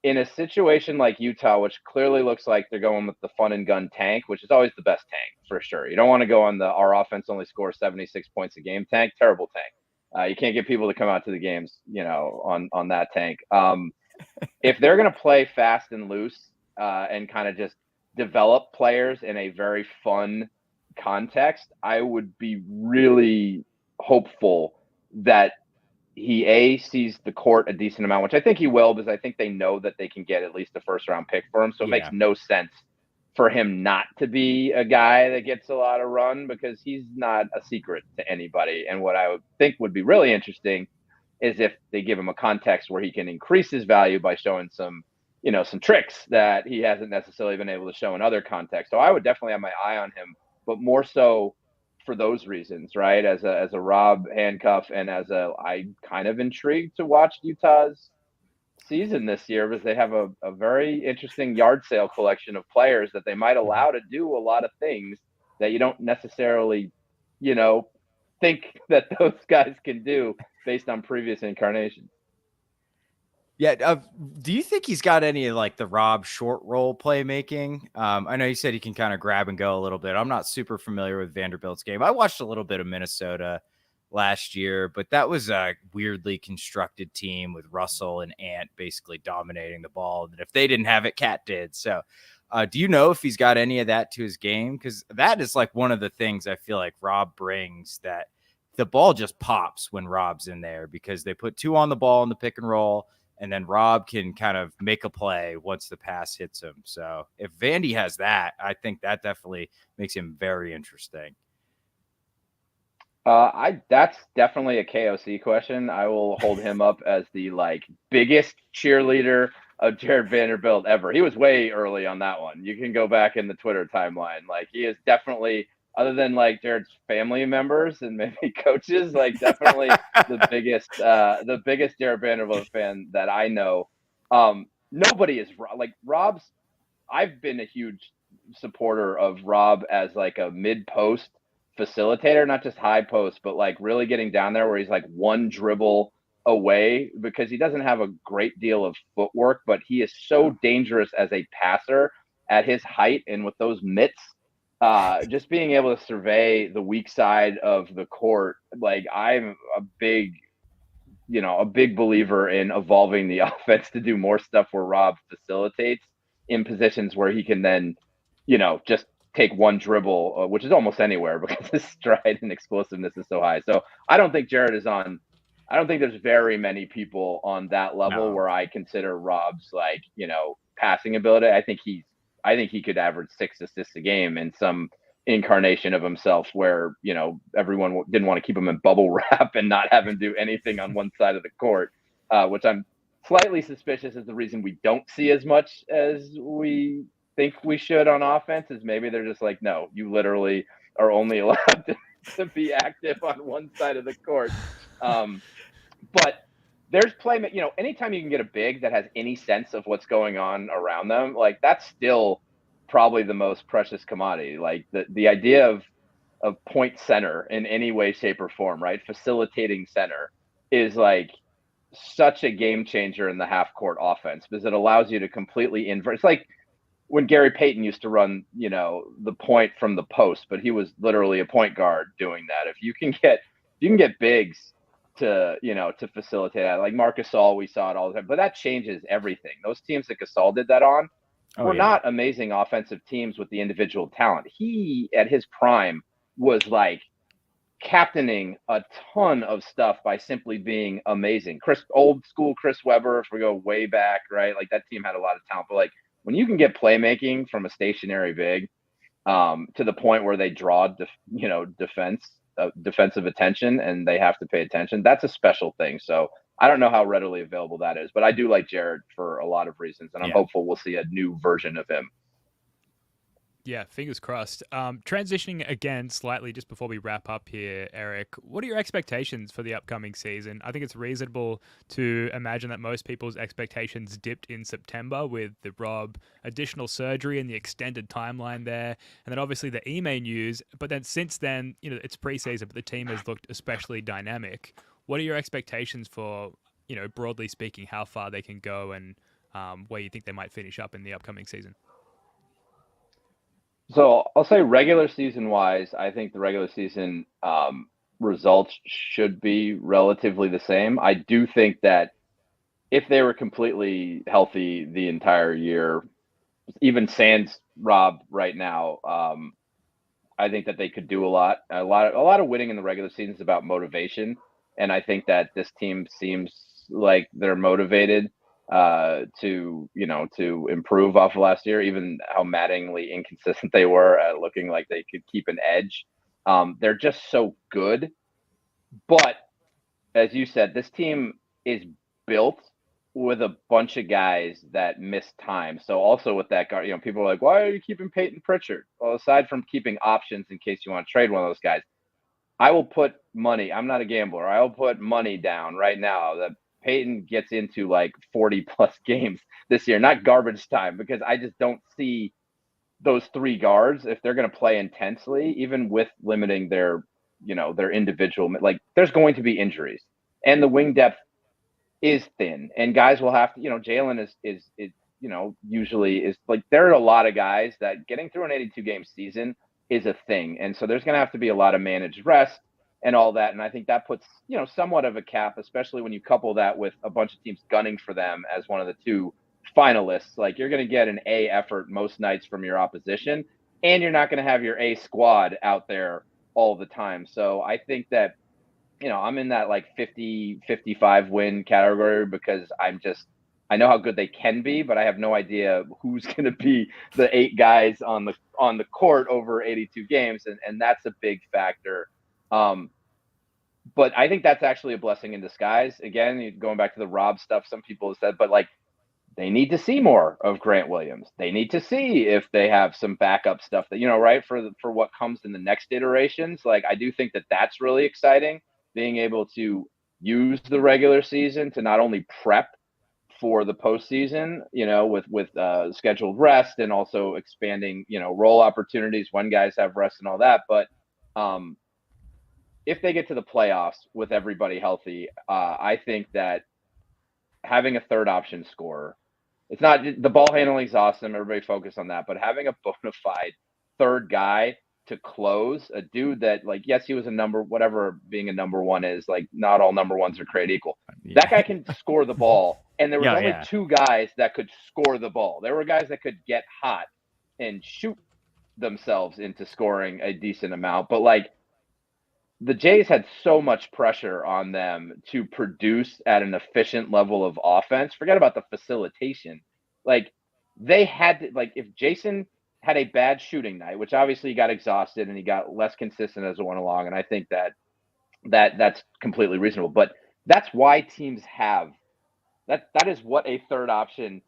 S6: In a situation like Utah, which clearly looks like they're going with the fun and gun tank, which is always the best tank for sure. You don't want to go on our offense only scores 76 points a game tank. Terrible tank. You can't get people to come out to the games, on that tank. If they're going to play fast and loose and kind of just develop players in a very fun context, I would be really hopeful that he sees the court a decent amount, which I think he will, because I think they know that they can get at least a first-round pick for him. So it makes no sense for him not to be a guy that gets a lot of run, because he's not a secret to anybody. And what I would think would be really interesting is if they give him a context where he can increase his value by showing some tricks that he hasn't necessarily been able to show in other contexts. So I would definitely have my eye on him, but more so for those reasons, right? As a Rob handcuff, and I'm kind of intrigued to watch Utah's season this year, because they have a very interesting yard sale collection of players that they might allow to do a lot of things that you don't necessarily, think that those guys can do based on previous incarnations.
S1: Yeah. Do you think he's got any like the Rob short roll playmaking? I know you said he can kind of grab and go a little bit. I'm not super familiar with Vanderbilt's game. I watched a little bit of Minnesota last year, but that was a weirdly constructed team with Russell and Ant basically dominating the ball. And if they didn't have it, Cat did. So do you know if he's got any of that to his game? Because that is like one of the things I feel like Rob brings, that the ball just pops when Rob's in there, because they put two on the ball in the pick and roll, and then Rob can kind of make a play once the pass hits him. So if Vandy has that, I think that definitely makes him very interesting.
S6: That's definitely a KOC question. I will hold him up as the like biggest cheerleader of Jared Vanderbilt ever. He was way early on that one. You can go back in the Twitter timeline. Like, he is definitely, other than like Jared's family members and maybe coaches, like definitely the biggest Jared Vanderbilt fan that I know. Nobody is like Rob's. I've been a huge supporter of Rob as like a mid post facilitator, not just high post, but like really getting down there where he's like one dribble away, because he doesn't have a great deal of footwork, but he is so dangerous as a passer at his height and with those mitts. Just being able to survey the weak side of the court, like I'm a big believer in evolving the offense to do more stuff where Rob facilitates in positions where he can then, just take one dribble, which is almost anywhere because his stride and explosiveness is so high. So I don't think Jared is on. I don't think there's very many people on that level
S1: No.
S6: where I consider Rob's passing ability. I think he could average 6 assists a game in some incarnation of himself where everyone didn't want to keep him in bubble wrap and not have him do anything on one side of the court, which I'm slightly suspicious is the reason we don't see as much as we think we should on offense. Is maybe they're just like, no, you literally are only allowed to be active on one side of the court. But there's anytime you can get a big that has any sense of what's going on around them, like that's still probably the most precious commodity. Like the idea of point center in any way, shape, or form, right? Facilitating center is like such a game changer in the half court offense because it allows you to completely invert. It's like when Gary Payton used to run, the point from the post, but he was literally a point guard doing that. If you can get bigs to facilitate that, like Marc Gasol, we saw it all the time, but that changes everything. Those teams that Gasol did that on were not amazing offensive teams with the individual talent. He, at his prime, was like captaining a ton of stuff by simply being amazing. Old school Chris Webber, if we go way back, right? Like that team had a lot of talent, but like when you can get playmaking from a stationary big to the point where they draw, defensive attention and they have to pay attention, that's a special thing. So I don't know how readily available that is, but I do like Jared for a lot of reasons, and I'm hopeful we'll see a new version of him.
S5: Yeah, fingers crossed. Transitioning again slightly just before we wrap up here, Eric, what are your expectations for the upcoming season? I think it's reasonable to imagine that most people's expectations dipped in September with the Rob additional surgery and the extended timeline there, and then obviously the Ime news. But then since then, it's preseason, but the team has looked especially dynamic. What are your expectations for, broadly speaking, how far they can go and where you think they might finish up in the upcoming season?
S6: So I'll say regular season wise, I think the regular season results should be relatively the same. I do think that if they were completely healthy the entire year, even sans Rob right now, I think that they could do a lot. A lot of winning in the regular season is about motivation, and I think that this team seems like they're motivated to improve off of last year, even how maddeningly inconsistent they were at looking like they could keep an edge. They're just so good. But as you said, this team is built with a bunch of guys that miss time. So also with that guard, people are like, why are you keeping Peyton Pritchard? Well, aside from keeping options in case you want to trade one of those guys, I will put money. I'm not a gambler. I will put money down right now that Peyton gets into like 40 plus games this year, not garbage time, because I just don't see those three guards, if they're going to play intensely, even with limiting their individual, like there's going to be injuries and the wing depth is thin and guys will have to, Jalen is usually is like, there are a lot of guys that getting through an 82 game season is a thing. And so there's going to have to be a lot of managed rest and all that. And I think that puts, somewhat of a cap, especially when you couple that with a bunch of teams gunning for them as one of the two finalists. Like you're going to get an A effort most nights from your opposition, and you're not going to have your A squad out there all the time. So I think that, I'm in that like 50-55 win category because I know how good they can be, but I have no idea who's going to be the 8 guys on the court over 82 games. And that's a big factor. But I think that's actually a blessing in disguise. Again, going back to the Rob stuff, some people have said, but like they need to see more of Grant Williams. They need to see if they have some backup stuff that, right, for what comes in the next iterations. Like I do think that that's really exciting, being able to use the regular season to not only prep for the postseason, with scheduled rest and also expanding, role opportunities when guys have rest and all that, but If they get to the playoffs with everybody healthy, I think that having a third option scorer, it's not the ball handling is awesome. Everybody focus on that, but having a bona fide third guy to close, a dude that, like, yes, he was a number, whatever being a number one is, like, not all number ones are created equal.
S1: Yeah.
S6: That guy can score the ball, and there was
S1: Yeah,
S6: only
S1: yeah.
S6: two guys that could score the ball. There were guys that could get hot and shoot themselves into scoring a decent amount, but like the Jays had so much pressure on them to produce at an efficient level of offense. Forget about the facilitation. Like they had to, like if Jason had a bad shooting night, which obviously he got exhausted and he got less consistent as it went along, and I think that's completely reasonable. But that's why teams have that is what a third option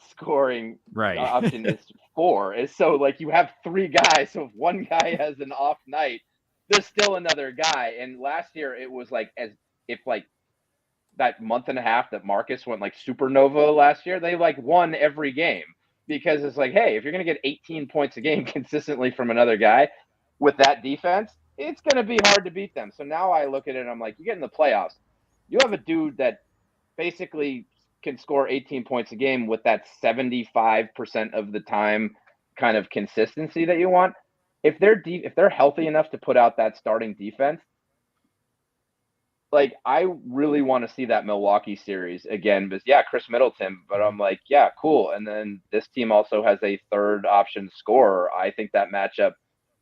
S6: scoring
S1: Right.
S6: option is for. Is so like you have three guys, so if one guy has an off night, there's still another guy. And last year it was like as if like that month and a half that Marcus went like supernova last year, they like won every game because it's like, hey, if you're gonna get 18 points a game consistently from another guy with that defense, it's gonna be hard to beat them. So now I look at it and I'm like, you get in the playoffs, you have a dude that basically can score 18 points a game with that 75% of the time kind of consistency that you want. If they're healthy enough to put out that starting defense, like I really want to see that Milwaukee series again because yeah, Chris Middleton, but I'm like, yeah, cool. And then this team also has a third option scorer. I think that matchup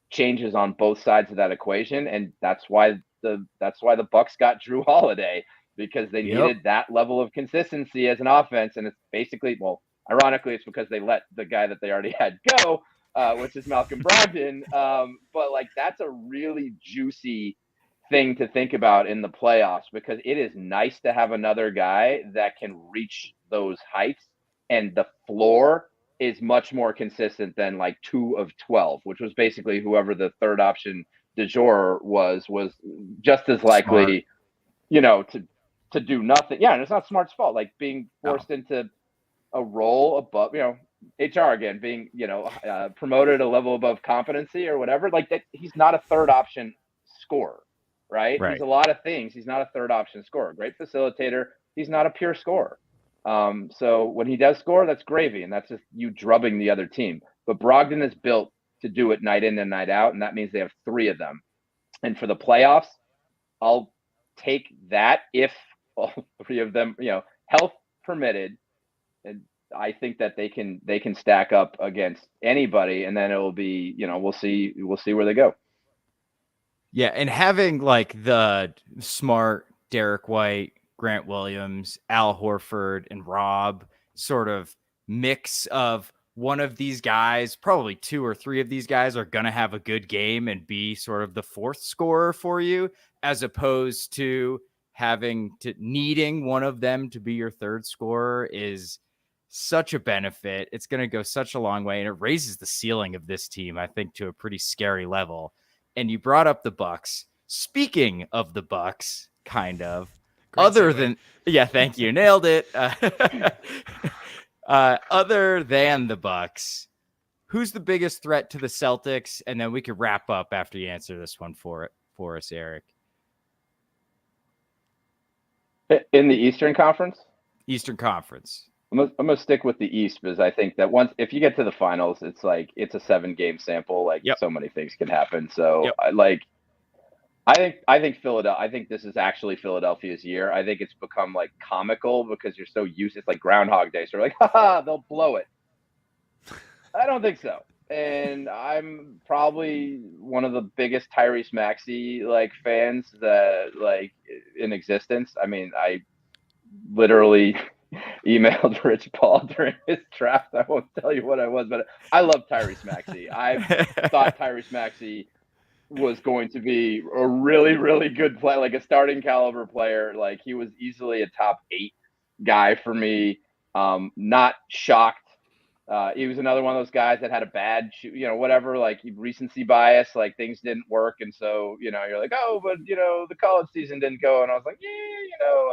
S6: changes on both sides of that equation, and that's why the Bucks got Drew Holiday because they needed that level of consistency as an offense. And it's basically, well, ironically, it's because they let the guy that they already had go, which is Malcolm Brogdon. But like that's a really juicy thing to think about in the playoffs because it is nice to have another guy that can reach those heights, and the floor is much more consistent than like 2 of 12, which was basically whoever the third option du jour was just as likely,
S1: Smart.
S6: you know, to do nothing. Yeah, and it's not Smart's fault. Like being forced into a role above, you know, HR again being, you know, promoted a level above competency or whatever. Like that, he's not a third option scorer, right?
S1: Right.
S6: He's a lot of things. He's not a third option scorer. Great facilitator. He's not a pure scorer. So when he does score, that's gravy, and that's just you drubbing the other team. But Brogdon is built to do it night in and night out, and that means they have 3 of them. And for the playoffs, I'll take that if all 3 of them, you know, health permitted, and I think that they can stack up against anybody, and then it'll be, you know, we'll see where they go.
S1: Yeah, and having like the Smart, Derek White, Grant Williams, Al Horford, and Rob sort of mix of one of these guys, probably 2 or 3 of these guys are going to have a good game and be sort of the fourth scorer for you, as opposed to needing one of them to be your third scorer is such a benefit. It's going to go such a long way, and it raises the ceiling of this team, I think, to a pretty scary level. And you brought up the Bucks. Speaking of the Bucks, kind of,
S5: Great
S1: other
S5: segue.
S1: than, yeah, thank you, nailed it. Other than the Bucks, who's the biggest threat to the Celtics? And then we could wrap up after you answer this one for us, Eric.
S6: In the Eastern Conference?
S1: Eastern Conference.
S6: I'm gonna stick with the East because I think that if you get to the finals, it's like it's a 7-game sample. Like so many things can happen. So I think Philadelphia. I think this is actually Philadelphia's year. I think it's become like comical because you're so used. It's like Groundhog Day. So you're like, haha, they'll blow it. I don't think so. And I'm probably one of the biggest Tyrese Maxey like fans that like in existence. I mean, I literally emailed Rich Paul during his draft. I won't tell you what I was, but I love Tyrese Maxey. I thought Tyrese Maxey was going to be a really, really good player, like a starting caliber player. Like he was easily a top 8 guy for me. Not shocked. He was another one of those guys that had a bad, whatever, like recency bias, like things didn't work. And so, you're like, oh, but, the college season didn't go. And I was like, yeah,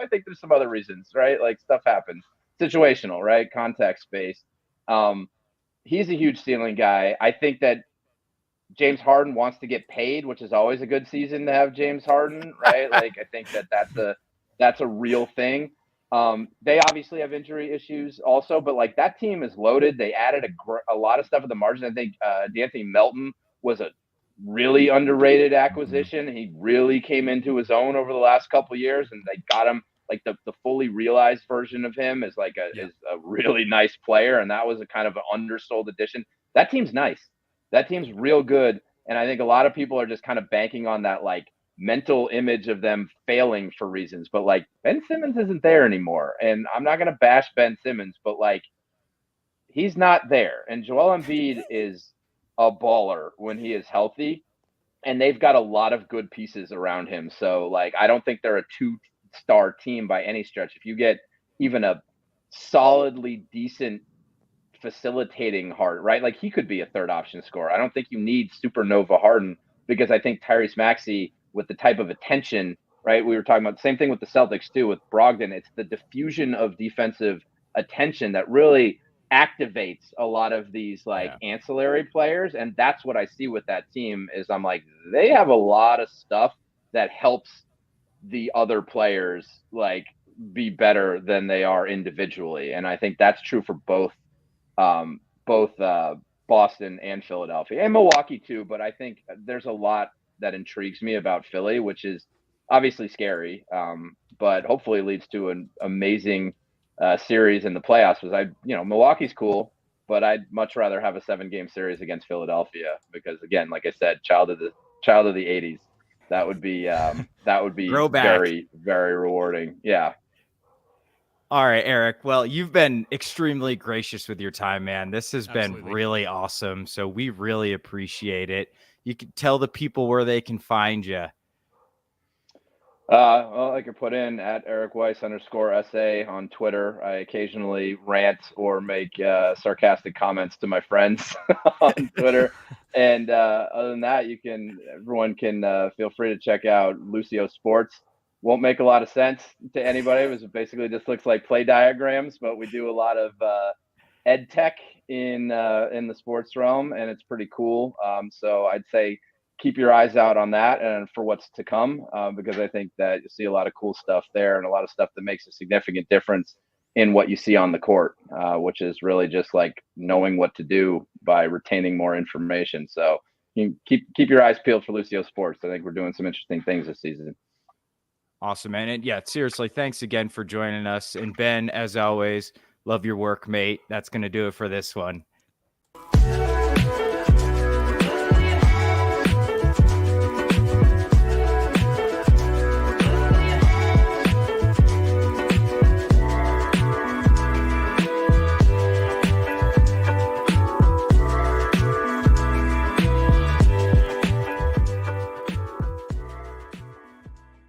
S6: I think there's some other reasons, right? Like stuff happens. Situational, right? Context based. He's a huge ceiling guy. I think that James Harden wants to get paid, which is always a good season to have James Harden, right? Like I think that's a real thing. They obviously have injury issues also, but like that team is loaded. They added a lot of stuff at the margin. I think D'Anthony Melton was a really underrated acquisition. He really came into his own over the last couple of years, and they got him like the fully realized version of him is like is a really nice player, and that was a kind of an undersold addition. That team's nice. That team's real good, and I think a lot of people are just kind of banking on that like mental image of them failing for reasons. But like Ben Simmons isn't there anymore, and I'm not gonna bash Ben Simmons, but like he's not there, and Joel Embiid is a baller when he is healthy, and they've got a lot of good pieces around him. So like I don't think they're a 2-star team by any stretch. If you get even a solidly decent facilitating Harden, right? Like he could be a third option scorer. I don't think you need supernova Harden because I think Tyrese Maxey with the type of attention, right? We were talking about the same thing with the Celtics too with Brogdon. It's the diffusion of defensive attention that really activates a lot of these like ancillary players, and that's what I see with that team is I'm like they have a lot of stuff that helps the other players like be better than they are individually, and I think that's true for both Boston and Philadelphia and Milwaukee too. But I think there's a lot that intrigues me about Philly, which is obviously scary, but hopefully leads to an amazing series in the playoffs. Because Milwaukee's cool, but I'd much rather have a 7-game series against Philadelphia because, again, like I said, child of the '80s. That would be very, very rewarding. Yeah.
S1: All right, Eric. Well, you've been extremely gracious with your time, man. This has been really awesome. So we really appreciate it. You can tell the people where they can find you.
S6: Well, I could put in at Eric Weiss _SA on Twitter. I occasionally rant or make sarcastic comments to my friends on Twitter. And other than that, everyone can feel free to check out Lucio Sports. Won't make a lot of sense to anybody. It was basically just looks like play diagrams, but we do a lot of ed tech in the sports realm, and it's pretty cool. So I'd say keep your eyes out on that and for what's to come, because I think that you see a lot of cool stuff there and a lot of stuff that makes a significant difference in what you see on the court, which is really just like knowing what to do by retaining more information. So you keep your eyes peeled for Lucio Sports. I think we're doing some interesting things this season.
S1: Awesome, man. And yeah, seriously, thanks again for joining us. And Ben, as always, love your work, mate. That's going to do it for this one.